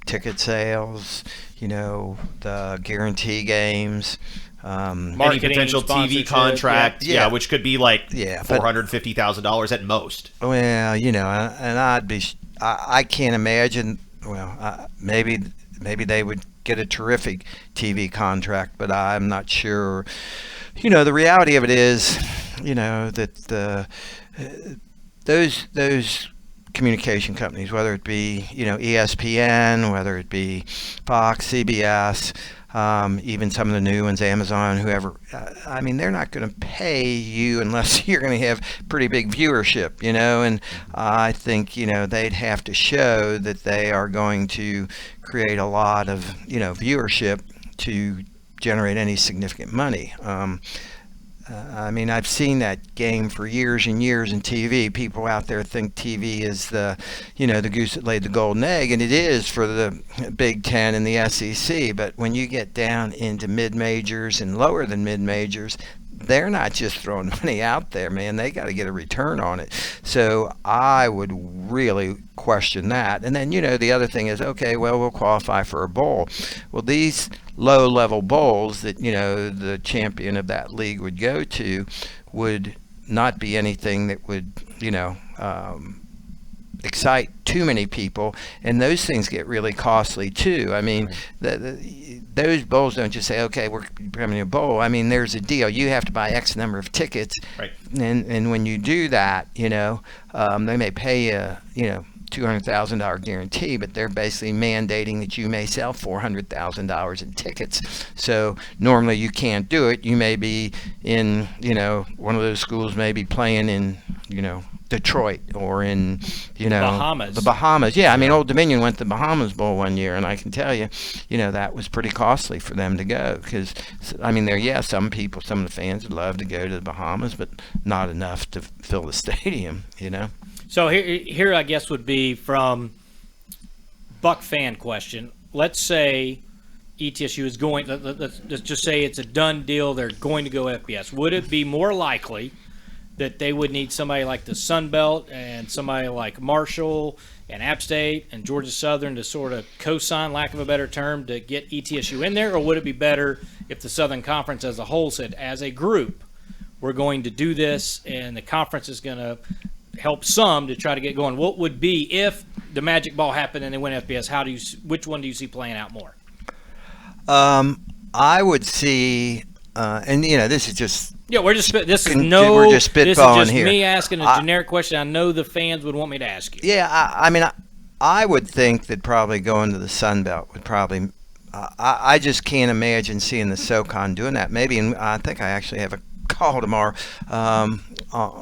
ticket sales, the guarantee games, any Marketing, potential TV sponsorship, contract, yeah. which could be like Yeah, but- $450,000 at most. Well, and I can't imagine. Well, maybe they would get a terrific TV contract, but I'm not sure. The reality of it is, that those communication companies, whether it be ESPN, whether it be Fox, CBS, even some of the new ones, Amazon, whoever, they're not going to pay you unless you're going to have pretty big viewership, and I think they'd have to show that they are going to create a lot of viewership to generate any significant money. I've seen that game for years and years in TV. People out there think TV is the goose that laid the golden egg, and it is for the Big Ten and the SEC. But when you get down into mid-majors and lower than mid-majors, they're not just throwing money out there, man. They got to get a return on it. So I would really question that. And then, the other thing is, okay, well, we'll qualify for a bowl. Well, these low-level bowls that, the champion of that league would go to would not be anything that would, excite too many people, and those things get really costly too. Those bowls don't just say, okay, we're becoming a bowl. There's a deal. You have to buy X number of tickets, right? And when you do that, they may pay you, $200,000 guarantee, but they're basically mandating that you may sell $400,000 in tickets. So normally you can't do it. You may be in, one of those schools may be playing in, Detroit or in, Bahamas. The Bahamas. Yeah, Old Dominion went to the Bahamas Bowl one year, and I can tell you, that was pretty costly for them to go because, some people, some of the fans would love to go to the Bahamas, but not enough to fill the stadium, So here I guess would be from Buck fan question. Let's say ETSU is going, let's just say it's a done deal, they're going to go FBS. Would it be more likely that they would need somebody like the Sun Belt and somebody like Marshall and App State and Georgia Southern to sort of co-sign, lack of a better term, to get ETSU in there? Or would it be better if the Southern Conference as a whole said, as a group, we're going to do this and the conference is going to help some to try to get going? What would be if the magic ball happened and they went FBS? Which one do you see playing out more? I would see, this is just we're just we're just spitballing this is just here. me asking a generic question. I know the fans would want me to ask you. Yeah, I would think that probably going to the Sun Belt would probably. I just can't imagine seeing the SoCon doing that. Maybe, and I think I actually have a call tomorrow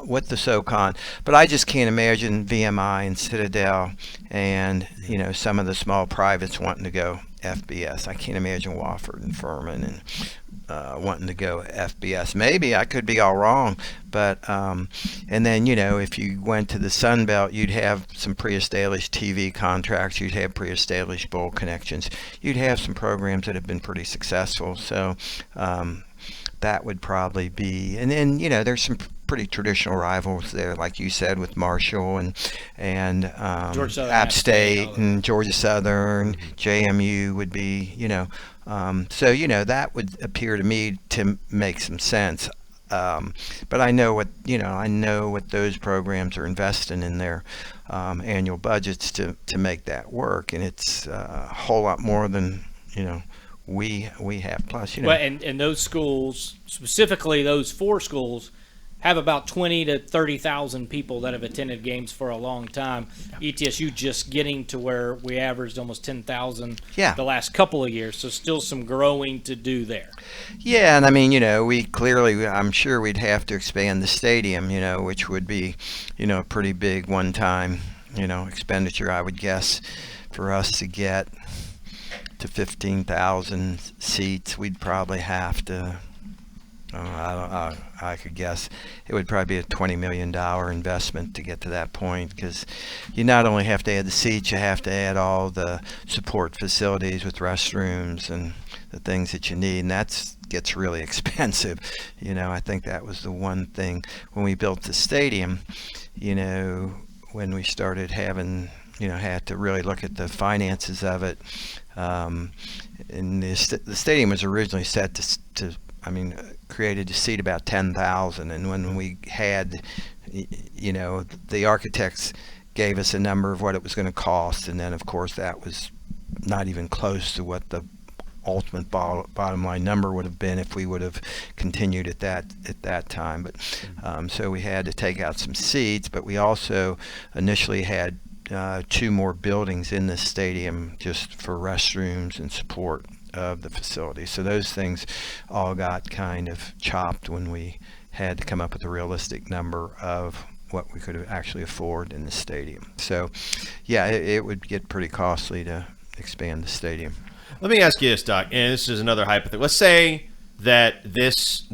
with the SoCon, but I just can't imagine VMI and Citadel and some of the small privates wanting to go FBS. I can't imagine Wofford and Furman and wanting to go FBS. Maybe I could be all wrong, but and then if you went to the Sun Belt, you'd have some pre-established TV contracts, you'd have pre-established bowl connections, you'd have some programs that have been pretty successful. So that would probably be, and then there's some pretty traditional rivals there, like you said, with Marshall and App State and Georgia Southern, JMU would be, so that would appear to me to make some sense. But I know what those programs are investing in their annual budgets to make that work, and it's a whole lot more than we have. Plus, Well, and those schools, specifically those 4 schools, have about 20 to 30,000 people that have attended games for a long time. Yeah. ETSU just getting to where we averaged almost 10,000 the last couple of years, so still some growing to do there. Yeah, and we clearly, I'm sure we'd have to expand the stadium, which would be, a pretty big one-time, expenditure, I would guess, for us to get to 15,000 seats. We'd probably have to, I could guess it would probably be a $20 million investment to get to that point, because you not only have to add the seats, you have to add all the support facilities with restrooms and the things that you need, and that gets really expensive. I think that was the one thing when we built the stadium, when we started having, had to really look at the finances of it. And the stadium was originally set to created to seat about 10,000. And when we had, the architects gave us a number of what it was going to cost, and then of course that was not even close to what the ultimate bottom line number would have been if we would have continued at that time. But so we had to take out some seats, but we also initially had 2 more buildings in the stadium just for restrooms and support of the facility. So those things all got kind of chopped when we had to come up with a realistic number of what we could actually afford in the stadium. So yeah, it would get pretty costly to expand the stadium. Let me ask you this, Doc, and this is another hypothetical. Let's say that this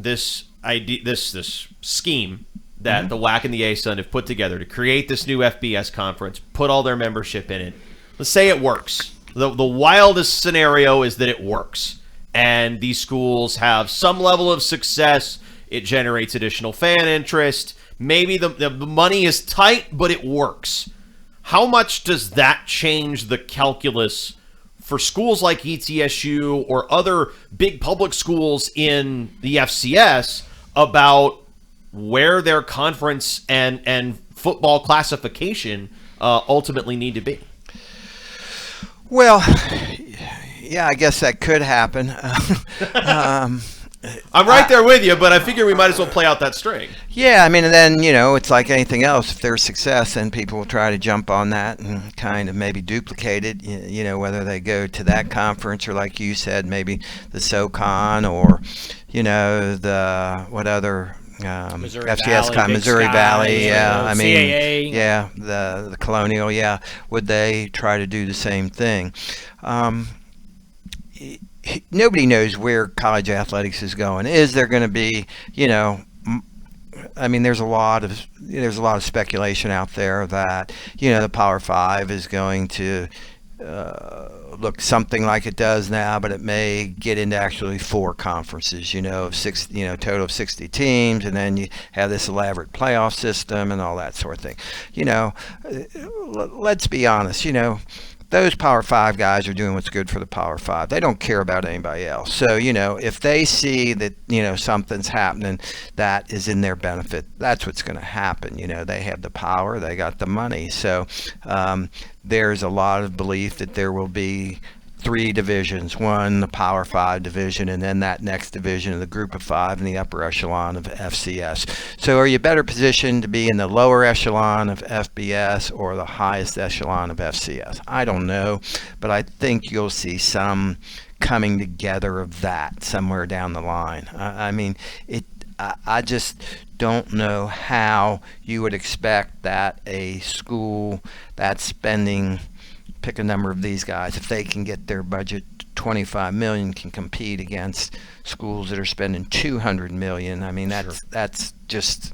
scheme that the WAC and the ASUN have put together to create this new FBS conference, put all their membership in it. Let's say it works. The wildest scenario is that it works, and these schools have some level of success. It generates additional fan interest. Maybe the money is tight, but it works. How much does that change the calculus for schools like ETSU or other big public schools in the FCS about where their conference and football classification ultimately need to be? Well, yeah, I guess that could happen. I'm right there with you, but I figure we might as well play out that string. Yeah, and then, it's like anything else. If there's success, then people will try to jump on that and kind of maybe duplicate it, whether they go to that conference or, like you said, maybe the SoCon or, what other Missouri FCS Valley, Missouri Valley, yeah. CAA. Yeah, the Colonial, yeah. Would they try to do the same thing? Nobody knows where college athletics is going. Is there going to be, there's a lot of speculation out there that, the Power 5 is going to look something like it does now, but it may get into actually 4 conferences, of 6, total of 60 teams, and then you have this elaborate playoff system and all that sort of thing. Let's be honest, those Power 5 guys are doing what's good for the Power 5. They don't care about anybody else. So, if they see that, something's happening that is in their benefit, that's what's going to happen. They have the power, they got the money. So there's a lot of belief that there will be 3 divisions, one the Power 5 division, and then that next division of the Group of 5 in the upper echelon of FCS. So are you better positioned to be in the lower echelon of FBS or the highest echelon of FCS? I don't know, but I think you'll see some coming together of that somewhere down the line. I just don't know how you would expect that a school that's spending, pick a number of these guys, if they can get their budget to $25 million, can compete against schools that are spending $200 million. That's just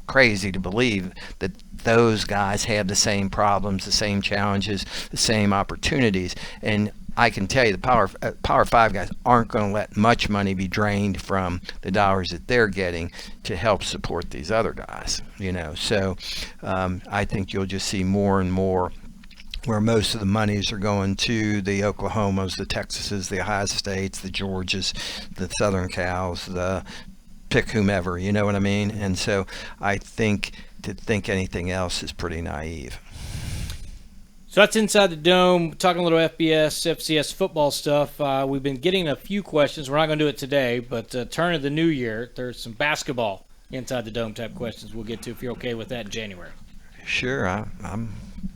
crazy to believe that those guys have the same problems, the same challenges, the same opportunities. And I can tell you the Power 5 guys aren't going to let much money be drained from the dollars that they're getting to help support these other guys. So I think you'll just see more and more where most of the monies are going to the Oklahomas, the Texases, the Ohio States, the Georgias, the Southern Cals, the pick whomever, you know what I mean? And so I think to think anything else is pretty naive. So that's Inside the Dome, talking a little FBS, FCS football stuff. We've been getting a few questions. We're not going to do it today, but turn of the new year, there's some basketball Inside the Dome type questions we'll get to if you're okay with that in January. Sure,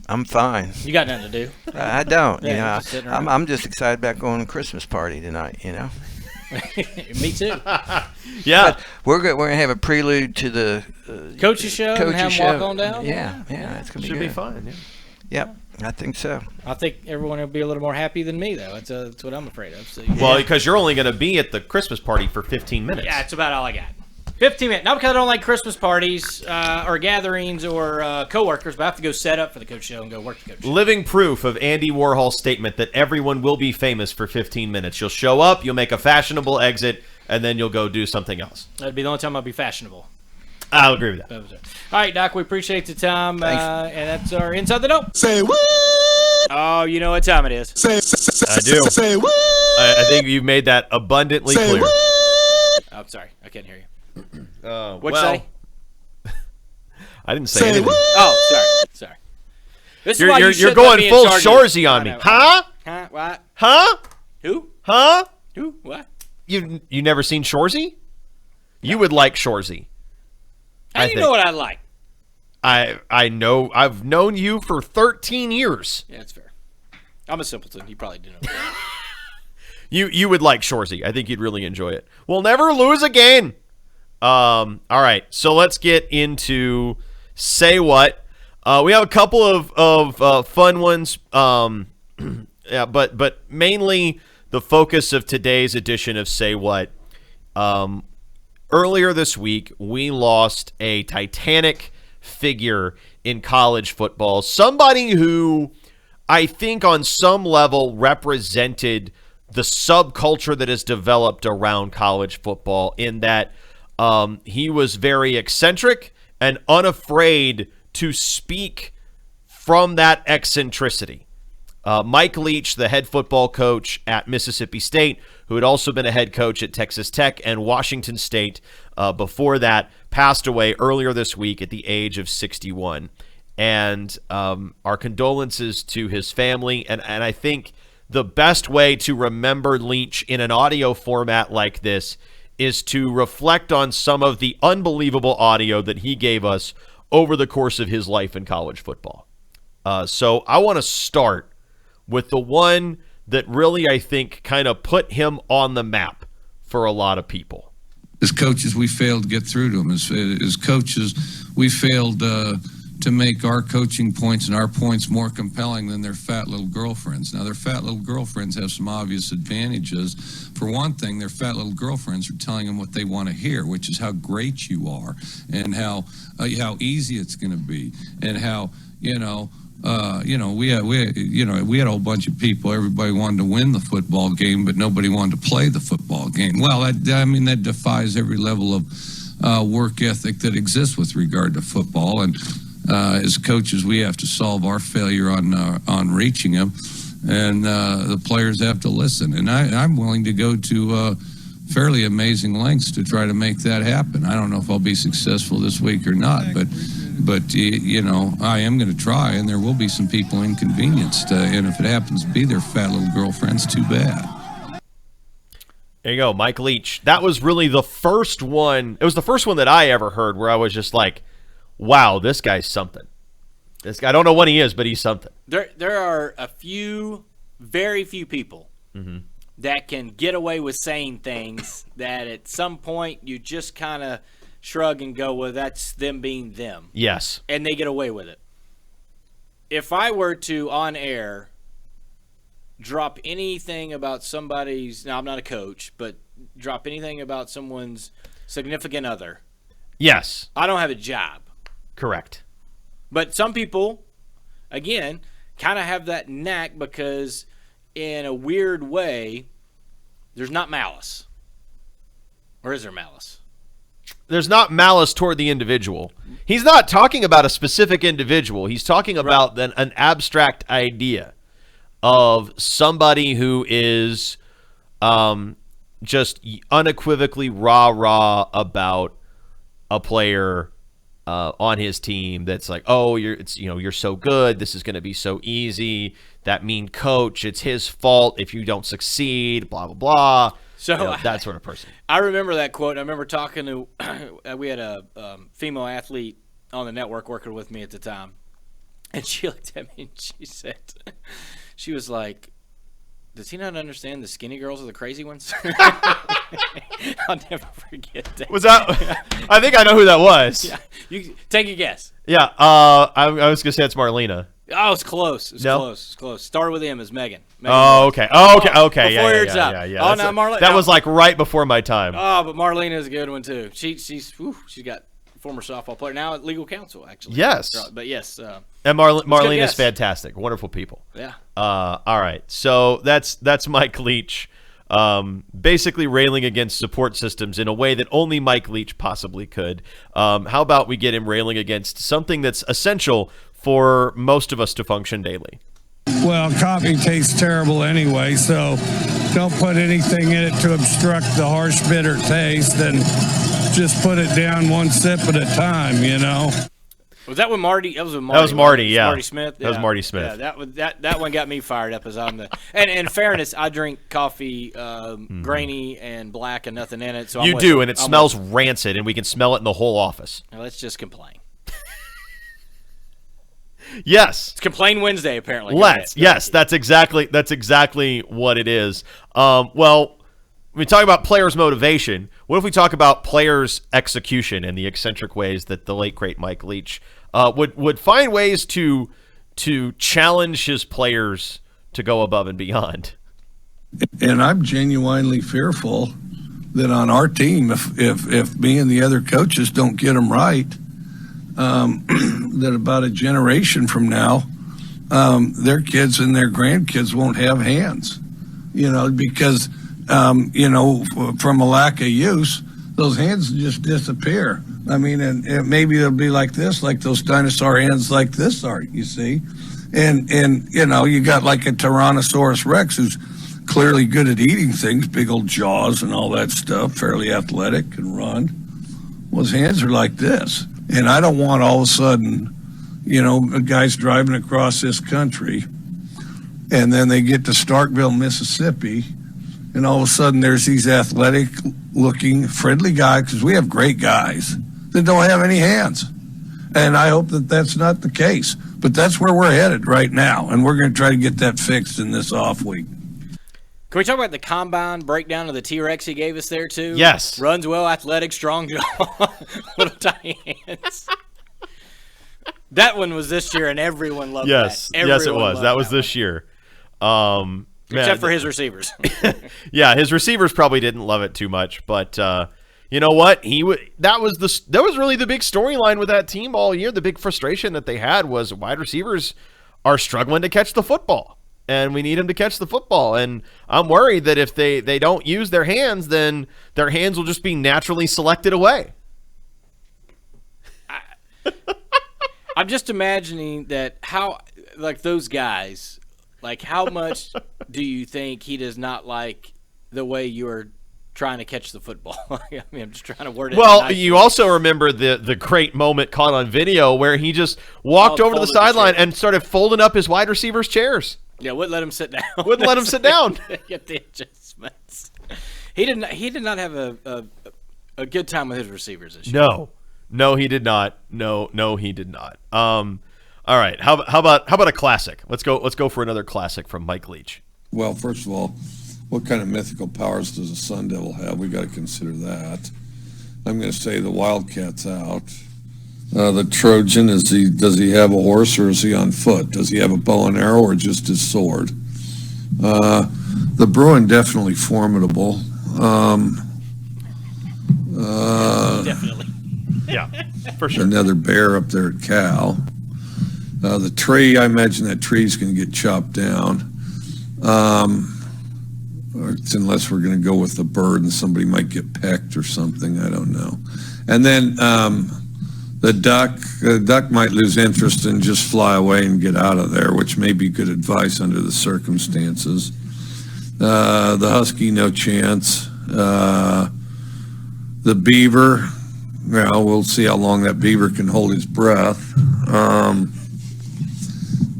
I'm fine. You got nothing to do. I don't. Yeah, I'm just excited about going to Christmas party tonight. Me too. Yeah, but we're gonna have a prelude to the coach's show and have them walk on down. Yeah, it's gonna be fun. Yeah. Yep, I think so. I think everyone will be a little more happy than me, though. That's what I'm afraid of. So, Well, because you're only going to be at the Christmas party for 15 minutes. Yeah, that's about all I got. 15 minutes. Not because I don't like Christmas parties or gatherings or coworkers, but I have to go set up for the coach show and go work the coach show. Living proof of Andy Warhol's statement that everyone will be famous for 15 minutes. You'll show up, you'll make a fashionable exit, and then you'll go do something else. That'd be the only time I'll be fashionable. I'll agree with that. All right, Doc, we appreciate the time, and that's our Inside the Dome. Say what? Oh, you know what time it is. Say I do. Say what? I think you've made that abundantly Say clear. what? sorry. I can't hear you. What'd you well, say? I didn't say anything. Oh, sorry. This is why you You're should let going me in full charge of- Shorzy on me. I know. Huh? Huh? What? Huh? Who? Huh? Who? What? You never seen Shorzy? You would like Shorzy. How do you know what I like? I know. I've known you for 13 years. Yeah, that's fair. I'm a simpleton. You probably do know that. You would like Shorzy. I think you'd really enjoy it. We'll never lose again. All right, so let's get into Say What. We have a couple of fun ones. Yeah, but mainly the focus of today's edition of Say What. Earlier this week, we lost a titanic figure in college football. Somebody who I think on some level represented the subculture that has developed around college football in that he was very eccentric and unafraid to speak from that eccentricity. Mike Leach, the head football coach at Mississippi State, who had also been a head coach at Texas Tech and Washington State before that, passed away earlier this week at the age of 61. And our condolences to his family. And I think the best way to remember Leach in an audio format like this is to reflect on some of the unbelievable audio that he gave us over the course of his life in college football. So I want to start with the one that really, I think, kind of put him on the map for a lot of people. As coaches, we failed to get through to them. As coaches, we failed to make our coaching points and our points more compelling than their fat little girlfriends. Now, their fat little girlfriends have some obvious advantages. For one thing, their fat little girlfriends are telling them what they want to hear, which is how great you are and how easy it's going to be and how, we had a whole bunch of people. Everybody wanted to win the football game, but nobody wanted to play the football game. Well, that defies every level of work ethic that exists with regard to football. And as coaches, we have to solve our failure on reaching them, and the players have to listen. And I'm willing to go to fairly amazing lengths to try to make that happen. I don't know if I'll be successful this week or not, but I am going to try, and there will be some people inconvenienced. And if it happens to be their fat little girlfriends, too bad. There you go, Mike Leach. That was really the first one. It was the first one that I ever heard where I was just like, wow, this guy's something. This guy, I don't know what he is, but he's something. There are very few people that can get away with saying things that at some point you just kind of shrug and go, well, that's them being them. Yes. And they get away with it. If I were to, on air, drop anything about somebody's, now I'm not a coach, but drop anything about someone's significant other. Yes. I don't have a job. Correct. But some people, again, kind of have that knack because in a weird way, there's not malice. Or is there malice? There's not malice toward the individual. He's not talking about a specific individual. He's talking about an abstract idea of somebody who is just unequivocally rah-rah about a player on his team that's like, oh, you're so good. This is going to be so easy. That mean coach, it's his fault if you don't succeed, blah, blah, blah. So that sort of person. I remember that quote. I remember talking to we had a female athlete on the network working with me at the time, and she looked at me and she said, she was like, does he not understand the skinny girls are the crazy ones? I'll never forget that. Was that? I think I know who that was. Yeah, you take a guess. Yeah, I was gonna say it's Marlena. Oh, it's close. It's close. Started with M as Megan. Oh, okay. Okay. Before yours up. Yeah. Oh, now Marlena. That was like right before my time. Oh, but Marlena is a good one too. She's got former softball player now at legal counsel actually. Yes. But yes. And Marlene is fantastic. Wonderful people. Yeah. All right. So that's Mike Leach, basically railing against support systems in a way that only Mike Leach possibly could. How about we get him railing against something that's essential for most of us to function daily? Well, coffee tastes terrible anyway, so don't put anything in it to obstruct the harsh, bitter taste, and just put it down one sip at a time, you know. Was that when Marty? That was when Marty. That was Marty. Yeah, Marty Smith. That was Marty Smith. Yeah, that one got me fired up as I'm the. And in fairness, I drink coffee grainy and black and nothing in it. So you do, and it smells rancid, and we can smell it in the whole office. Now let's just complain. Yes, it's Complain Wednesday. Apparently, yes, that's exactly what it is. Well, when we talk about players' motivation, what if we talk about players' execution and the eccentric ways that the late great Mike Leach would find ways to challenge his players to go above and beyond? And I'm genuinely fearful that on our team, if me and the other coaches don't get them right, that about a generation from now, their kids and their grandkids won't have hands, because, from a lack of use, those hands just disappear. I mean, and maybe they'll be like this, like those dinosaur hands like this are, you see? And you got like a Tyrannosaurus Rex who's clearly good at eating things, big old jaws and all that stuff, fairly athletic, can run. Well, his hands are like this. And I don't want all of a sudden, guys driving across this country, and then they get to Starkville, Mississippi, and all of a sudden there's these athletic-looking, friendly guys, because we have great guys, that don't have any hands. And I hope that that's not the case. But that's where we're headed right now, and we're going to try to get that fixed in this off week. Can we talk about the combine breakdown of the T-Rex he gave us there, too? Yes. Runs well, athletic, strong jaw, little tiny hands. That one was this year, and everyone loved that. Yes, it was. That was this year. Except for his receivers. Yeah, his receivers probably didn't love it too much, but you know what? That was really the big storyline with that team all year. The big frustration that they had was wide receivers are struggling to catch the football. And we need them to catch the football. And I'm worried that if they don't use their hands, then their hands will just be naturally selected away. I'm just imagining that those guys, how much do you think he does not like the way you're trying to catch the football? I mean, I'm just trying to word it. Well, you also remember the great moment caught on video where he just walked over to the sideline and started folding up his wide receivers' chairs. Yeah, wouldn't let him sit down. Wouldn't let him sit down. Get the adjustments. He did not have a good time with his receivers this year. No, he did not. No, he did not. All right, how about a classic? Let's go for another classic from Mike Leach. Well, first of all, what kind of mythical powers does a Sun Devil have? We got to consider that. I'm going to say the Wildcat's out. The Trojan, does he have a horse or is he on foot? Does he have a bow and arrow or just his sword? The Bruin, definitely formidable. Definitely. Yeah, for sure. Another bear up there at Cal. The tree, I imagine that tree's going to get chopped down. Unless we're going to go with the bird and somebody might get pecked or something. I don't know. And then the duck might lose interest and just fly away and get out of there, which may be good advice under the circumstances. The husky, no chance. The beaver, well, we'll see how long that beaver can hold his breath.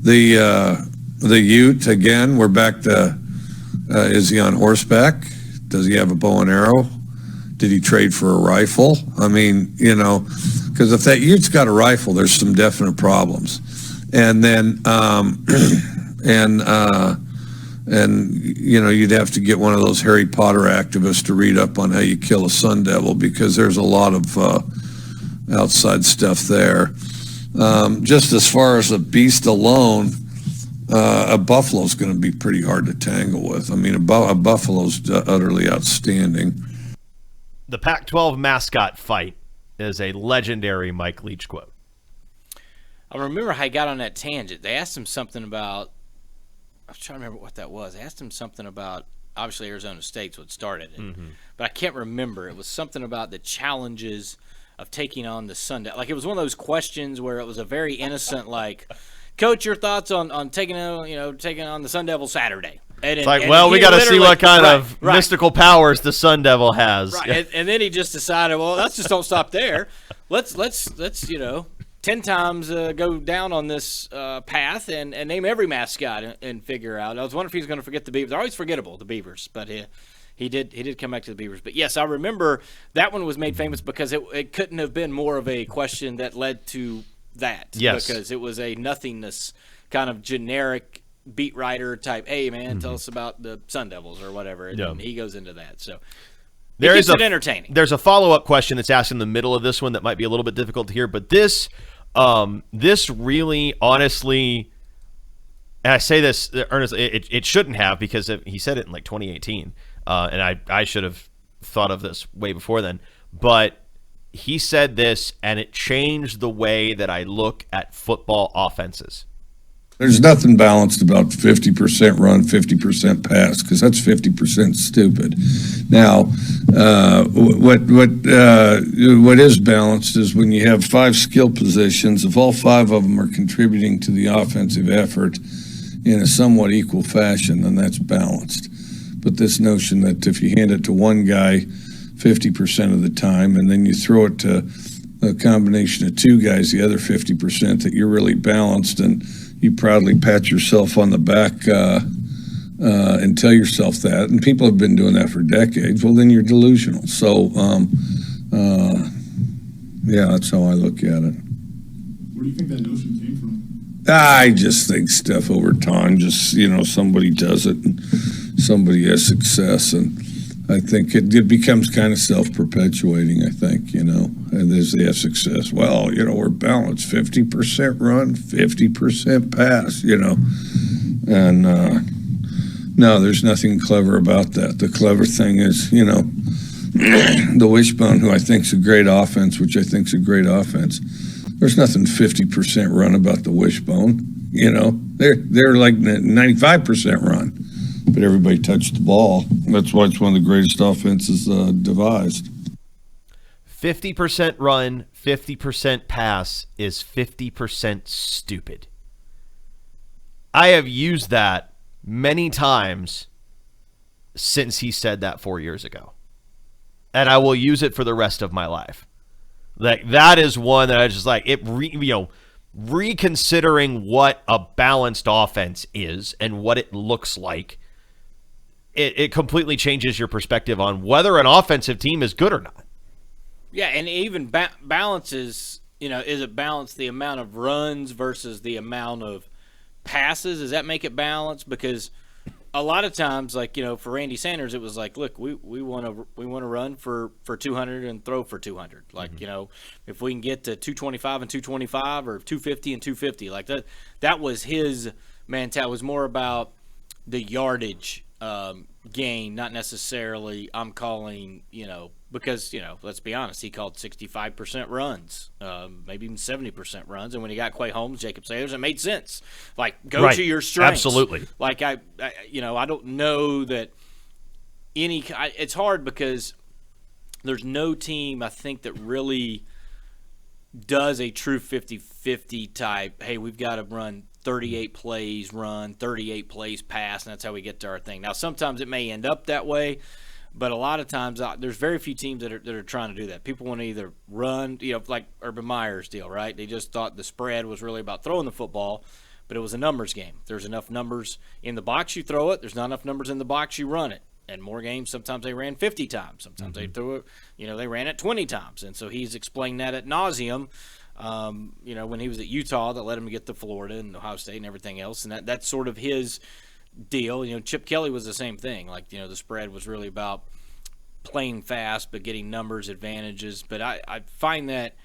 The ute, again, we're back to, is he on horseback? Does he have a bow and arrow? Did he trade for a rifle? I mean, because if that ute's got a rifle, there's some definite problems. And then, you'd have to get one of those Harry Potter activists to read up on how you kill a Sun Devil, because there's a lot of outside stuff there. Just as far as a beast alone, a buffalo's going to be pretty hard to tangle with. I mean, a buffalo's utterly outstanding. The Pac-12 mascot fight is a legendary Mike Leach quote. I remember how he got on that tangent. They asked him something about, I was trying to remember what that was. They asked him something about, obviously Arizona State's what started it, but I can't remember. It was something about the challenges of taking on the Sun Devil. Like, it was one of those questions where it was a very innocent, like, Coach, your thoughts on taking on the Sun Devil Saturday? And, it's like, well, we got to see what kind of right. mystical powers the Sun Devil has. Right. Yeah. And then he just decided, well, let's just don't stop there. Let's 10 times go down on this path and name every mascot and figure out. I was wondering if he was going to forget the Beavers. They're always forgettable, the Beavers, but he did come back to the Beavers. But yes, I remember that one was made famous because it couldn't have been more of a question that led to that. Yes. Because it was a nothingness kind of generic beat writer type, hey man, tell us about the Sun Devils or whatever, and he goes into that. So it keeps it entertaining. There's a follow-up question that's asked in the middle of this one that might be a little bit difficult to hear, but this really, honestly, and I say this earnestly, it shouldn't have, because he said it in like 2018, and I should have thought of this way before then, but he said this and it changed the way that I look at football offenses. There's nothing balanced about 50% run, 50% pass, because that's 50% stupid. Now, what is balanced is when you have 5 skill positions, if all 5 of them are contributing to the offensive effort in a somewhat equal fashion, then that's balanced. But this notion that if you hand it to one guy 50% of the time, and then you throw it to a combination of 2 guys the other 50%, that you're really balanced, and you proudly pat yourself on the back and tell yourself that, and people have been doing that for decades, well, then you're delusional. So, yeah, that's how I look at it. Where do you think that notion came from? I just think stuff over time, just, somebody does it, and somebody has success, and I think it becomes kind of self-perpetuating, I think, and as they have success, well, we're balanced, 50% run, 50% pass, and no, there's nothing clever about that. The clever thing is, the wishbone, who I think's a great offense, which I think's a great offense, there's nothing 50% run about the wishbone, they're like 95% run. But everybody touched the ball. That's why it's one of the greatest offenses devised. 50% run, 50% pass is 50% stupid. I have used that many times since he said that 4 years ago. And I will use it for the rest of my life. Like, that is one that I just like, reconsidering what a balanced offense is and what it looks like. It completely changes your perspective on whether an offensive team is good or not. Yeah, and even balances, is it balance the amount of runs versus the amount of passes? Does that make it balanced? Because a lot of times, like, for Randy Sanders, it was like, look, we want to run for 200 and throw for 200. Like, if we can get to 225 and 225 or 250 and 250, like that was his mentality. It was more about the yardage gain, not necessarily I'm calling, because, let's be honest, he called 65% runs, maybe even 70% runs. And when he got Quay Holmes, Jacob Sayers, it made sense. Like, go to your strengths. Absolutely. Like, I don't know that it's hard because there's no team, I think, that really does a true 50-50 type, hey, we've got to run 38 plays run, 38 plays pass, and that's how we get to our thing. Now, sometimes it may end up that way, but a lot of times there's very few teams that are trying to do that. People want to either run, like Urban Meyer's deal, right? They just thought the spread was really about throwing the football, but it was a numbers game. There's enough numbers in the box, you throw it. There's not enough numbers in the box, you run it. And more games, sometimes they ran 50 times. Sometimes they threw it, they ran it 20 times. And so he's explained that ad nauseum. When he was at Utah, that let him get to Florida and Ohio State and everything else. And that's sort of his deal. Chip Kelly was the same thing. Like, the spread was really about playing fast but getting numbers advantages. But I find that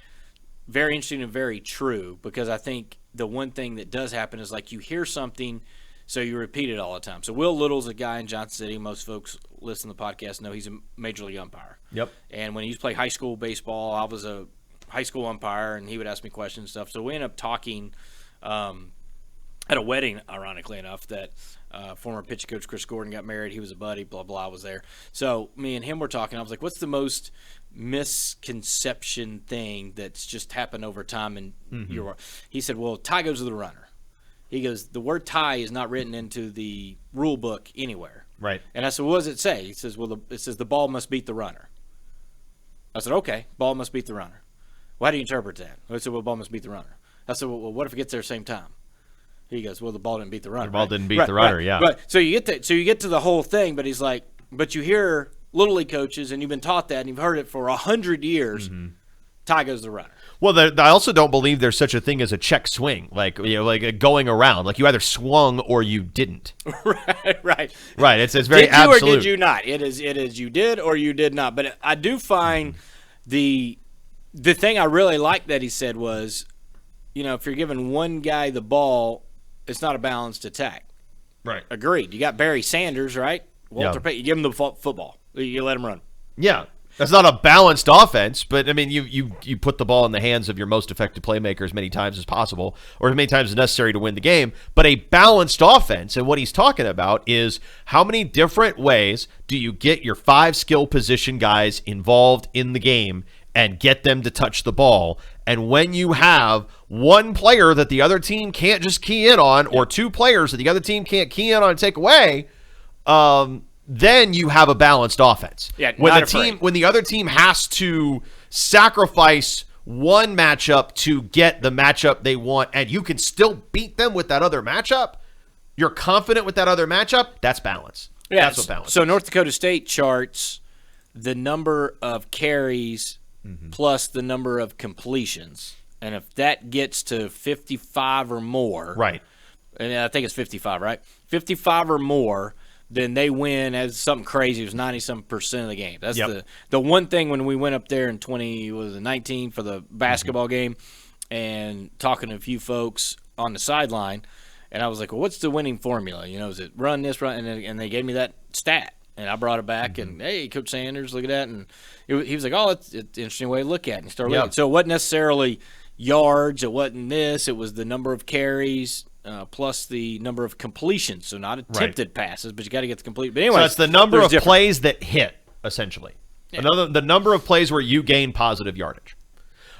very interesting and very true, because I think the one thing that does happen is, like, you hear something, so you repeat it all the time. So Will Little's a guy in Johnson City. Most folks listen to the podcast know he's a major league umpire. Yep. And when he used to play high school baseball, I was a high school umpire, and he would ask me questions and stuff. So we ended up talking at a wedding, ironically enough, that former pitching coach Chris Gordon got married. He was a buddy, blah, blah, I was there. So me and him were talking. I was like, what's the most misconception thing that's just happened over time in your – he said, well, Ty goes to the runner. He goes, the word tie is not written into the rule book anywhere. Right. And I said, what does it say? He says, well, it says the ball must beat the runner. I said, okay, ball must beat the runner. Well, how do you interpret that? I said, well, ball must beat the runner. I said, well, what if it gets there at the same time? He goes, well, the ball didn't beat the runner. The ball didn't beat the runner, yeah. Right. So you get to the whole thing, but he's like, but you hear Little League coaches, and you've been taught that, and you've heard it for 100 years, tie goes the runner. Well, I also don't believe there's such a thing as a check swing, like a going around. Like you either swung or you didn't. Right. It's very did you absolute. or did you not? It is you did or you did not. But I do find the thing I really liked that he said was, if you're giving one guy the ball, it's not a balanced attack. Right. Agreed. You got Barry Sanders, right? Walter Payton. You give him the football. You let him run. Yeah. That's not a balanced offense, but, I mean, you put the ball in the hands of your most effective playmaker as many times as possible or as many times as necessary to win the game. But a balanced offense, and what he's talking about is how many different ways do you get your 5 skill position guys involved in the game and get them to touch the ball. And when you have one player that the other team can't just key in on or 2 players that the other team can't key in on and take away, then you have a balanced offense. Yeah, when the other team has to sacrifice one matchup to get the matchup they want, and you can still beat them with that other matchup, you're confident with that other matchup, that's balance. Yeah, that's what balance so is. North Dakota State charts the number of carries plus the number of completions. And if that gets to 55 or more, right? And I think it's 55, right? 55 or more, then they win as something crazy. It was 90-some% of the game. That's the one thing when we went up there in 2019 for the basketball game and talking to a few folks on the sideline, and I was like, well, what's the winning formula? Is it run this, run? And they gave me that stat. And I brought it back, and, hey, Coach Sanders, look at that. And he was like, oh, it's an interesting way to look at it. And started looking. So it wasn't necessarily yards. It wasn't this. It was the number of carries plus the number of completions. So not attempted passes, but you got to get the complete. But anyway, so it's the number of plays that hit, essentially. Yeah. The number of plays where you gain positive yardage.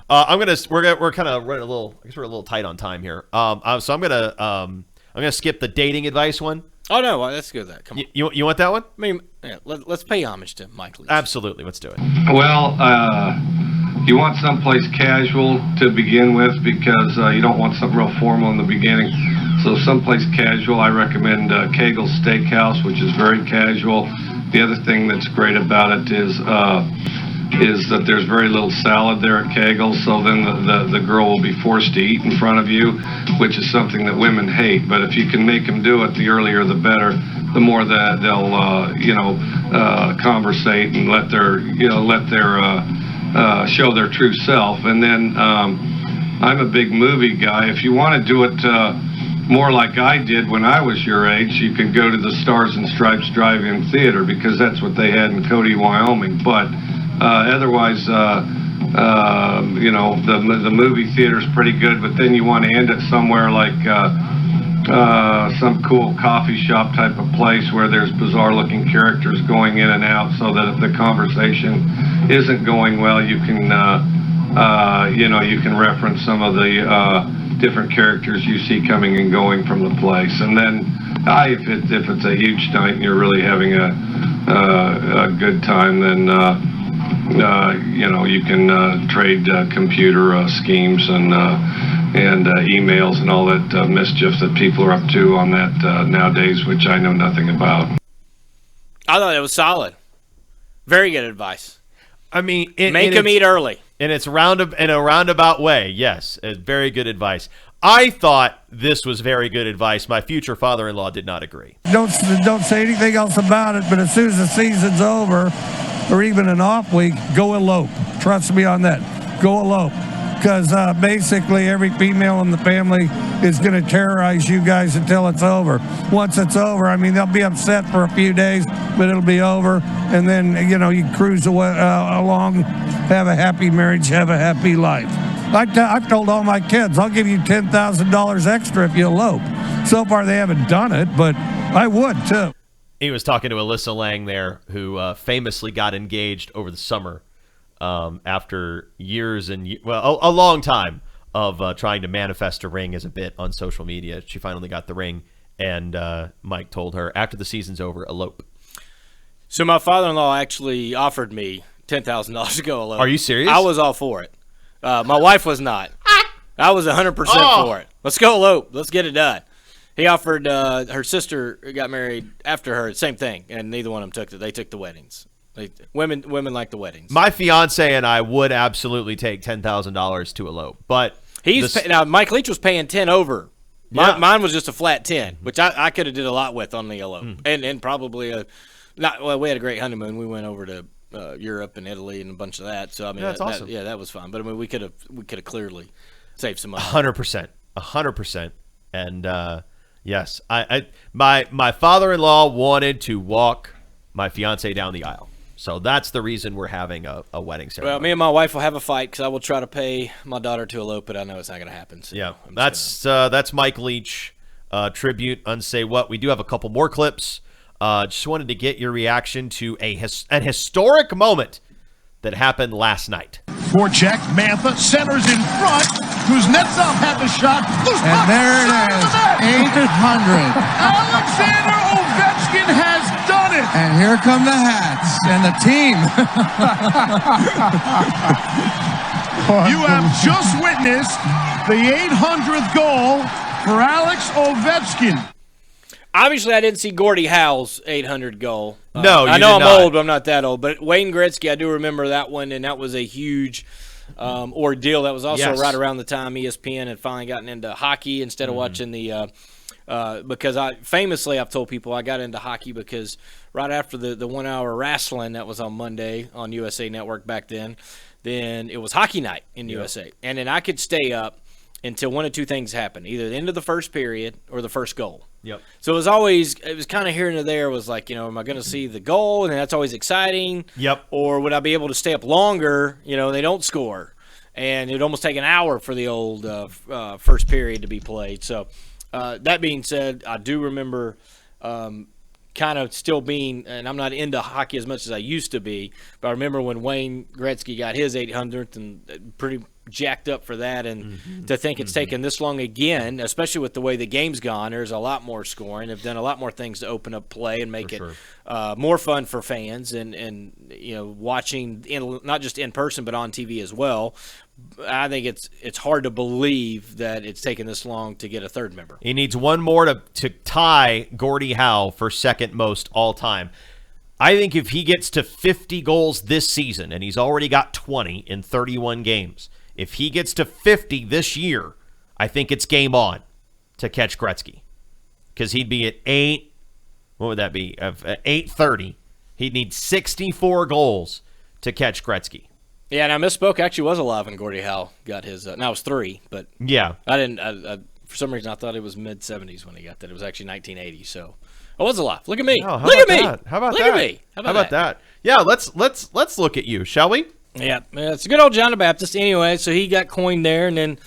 We're kind of running a little. I guess we're a little tight on time here. So I'm gonna skip the dating advice one. Oh, no, let's go with that. Come on. You want that one? I mean, let's pay homage to Mike Leach. Absolutely. Let's do it. Well, you want someplace casual to begin with because you don't want something real formal in the beginning. So someplace casual, I recommend Kegel's Steakhouse, which is very casual. The other thing that's great about it is that there's very little salad there at Kegel's, so then the girl will be forced to eat in front of you, which is something that women hate. But if you can make them do it, the earlier the better. The more that they'll conversate and let their show their true self. And then I'm a big movie guy. If you want to do it more like I did when I was your age, you can go to the Stars and Stripes Drive-In Theater because that's what they had in Cody, Wyoming. But otherwise, the movie theater's pretty good, but then you want to end it somewhere like some cool coffee shop type of place where there's bizarre-looking characters going in and out, so that if the conversation isn't going well, you can, you can reference some of the different characters you see coming and going from the place. And then, if it's a huge night and you're really having a good time, then you can trade computer schemes and emails and all that mischief that people are up to on that nowadays, which I know nothing about. I thought it was solid. Very good advice. I mean, make them eat early. And it's in a roundabout way. Yes, it's very good advice. I thought this was very good advice. My future father-in-law did not agree. Don't say anything else about it, but as soon as the season's over, or even an off week, go elope. Trust me on that. Go elope. Because basically every female in the family is going to terrorize you guys until it's over. Once it's over, I mean, they'll be upset for a few days, but it'll be over. And then, you cruise along, have a happy marriage, have a happy life. I've told all my kids, I'll give you $10,000 extra if you elope. So far they haven't done it, but I would too. He was talking to Alyssa Lang there, who famously got engaged over the summer after years and a long time of trying to manifest a ring as a bit on social media. She finally got the ring, and Mike told her, after the season's over, elope. So my father-in-law actually offered me $10,000 to go elope. Are you serious? I was all for it. My wife was not. I was 100% for it. Let's go elope. Let's get it done. He offered her sister got married after her, same thing, and neither one of them took it. They took the weddings. Women like the weddings. My fiance and I would absolutely take $10,000 to elope, but now Mike Leach was paying 10 over. Yeah. Mine was just a flat 10, which I could have did a lot with on the elope, and probably we had a great honeymoon. We went over to Europe and Italy and a bunch of that. So I mean, that's awesome. That was fun. But I mean, we could have clearly saved some money. 100%. And yes, my father-in-law wanted to walk my fiance down the aisle. So that's the reason we're having a wedding ceremony. Well, me and my wife will have a fight because I will try to pay my daughter to elope, but I know it's not going to happen. So yeah, that's Mike Leach tribute on Say What. We do have a couple more clips. Just wanted to get your reaction to an historic moment that happened last night. Forecheck, Mantha centers in front. Kuznetsov had the shot. And there it is, 800. Alexander Ovechkin has done it. And here come the hats and the team. You have just witnessed the 800th goal for Alex Ovechkin. Obviously, I didn't see Gordie Howe's 800 goal. No, I know I'm old, but I'm not that old. But Wayne Gretzky, I do remember that one, and that was a huge ordeal. That was also right around the time ESPN had finally gotten into hockey instead of watching the because I've told people I got into hockey because right after the 1 hour wrestling that was on Monday on USA Network back then it was hockey night in USA. And then I could stay up until one of two things happened, either the end of the first period or the first goal. Yep. So it was kind of here and there. Was like, am I going to see the goal? And that's always exciting. Yep. Or would I be able to stay up longer? They don't score. And it would almost take an hour for the old first period to be played. So that being said, I do remember kind of still being, and I'm not into hockey as much as I used to be, but I remember when Wayne Gretzky got his 800th and pretty jacked up for that, and to think it's taken this long again, especially with the way the game's gone, there's a lot more scoring. They've done a lot more things to open up play and make it more fun for fans, and watching not just in person but on TV as well. I think it's hard to believe that it's taken this long to get a third member. He needs one more to tie Gordie Howe for second most all time. I think if he gets to 50 goals this season, and he's already got 20 in 31 games, if he gets to 50 this year, I think it's game on to catch Gretzky. Because he'd be at 830. He'd need 64 goals to catch Gretzky. Yeah, and I misspoke. Actually, was alive when Gordie Howe got his. Now it was 3, but yeah, I didn't. For some reason, I thought it was mid 70s when he got that. It was actually 1980. So I was alive. Look at me. Oh, look at me. How about look that? At me. How about that? Yeah, let's look at you, shall we? Yeah, it's a good old John the Baptist. Anyway, so he got coined there, and then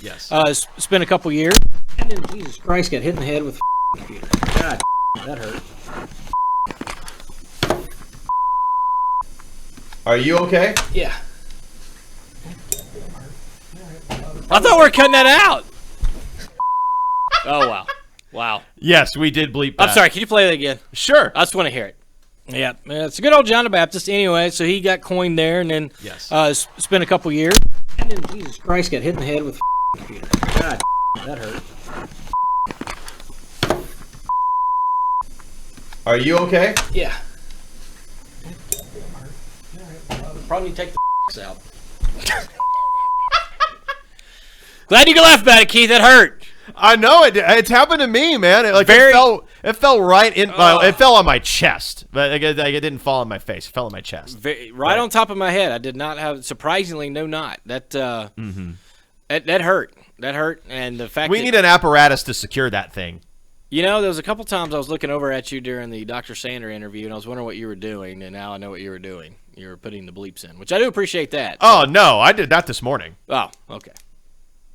spent a couple years. And then Jesus Christ, got hit in the head with a computer. God, that hurt. Are you okay? Yeah. I thought we were cutting that out. Oh, wow. Yes, we did bleep that. I'm sorry, can you play that again? Sure. I just want to hear it. Yeah, it's a good old John the Baptist. Anyway, so he got coined there, and then spent a couple years. And then Jesus Christ, got hit in the head with a computer. God, that hurt. Are you okay? Yeah. Probably take the out. Glad you can laugh about it, Keith. That hurt. I know it. It's happened to me, man. It fell right in. It fell on my chest, but it didn't fall on my face. It fell on my chest. Right on top of my head. I did not have. Surprisingly, no knot. That that hurt. That hurt. And the fact we need an apparatus to secure that thing. There was a couple times I was looking over at you during the Dr. Sander interview, and I was wondering what you were doing, and now I know what you were doing. You were putting the bleeps in, which I do appreciate that. Oh no, I did that this morning. Oh, okay.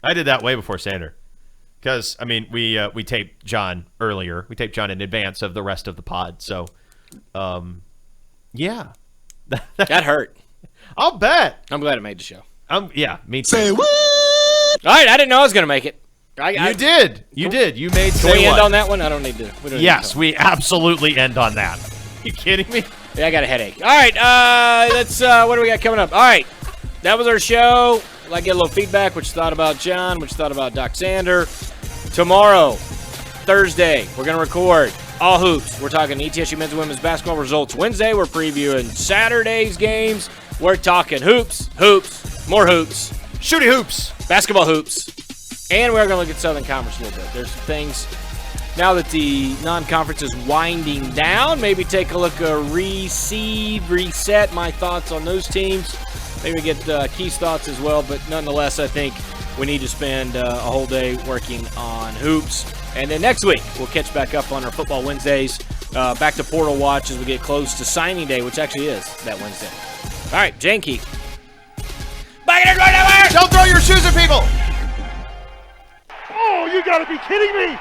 I did that way before Sander. Because, I mean, we taped John earlier. We taped John in advance of the rest of the pod. So, yeah. That hurt. I'll bet. I'm glad it made the show. Yeah, me too. Say what? All right, I didn't know I was going to make it. You did. You did. You made. Can we end on that one? I don't need to. Yes, we absolutely end on that. You kidding me? Yeah, I got a headache. All right, let's. What do we got coming up? All right, that was our show. I'd like to get a little feedback. What you thought about John? What you thought about Doc Sander? Tomorrow, Thursday, we're gonna record all hoops. We're talking ETSU men's and women's basketball results. Wednesday, we're previewing Saturday's games. We're talking hoops, more hoops, shooty hoops, basketball hoops, and we're gonna look at Southern Conference a little bit. There's some things. Now that the non-conference is winding down, maybe take a look, reset my thoughts on those teams. Maybe get Keith's thoughts as well, but nonetheless, I think we need to spend a whole day working on hoops. And then next week, we'll catch back up on our Football Wednesdays, back to Portal Watch as we get close to signing day, which actually is that Wednesday. All right, Jane Keith. Buccaneers Network! Don't throw your shoes at people! Oh, you gotta be kidding me!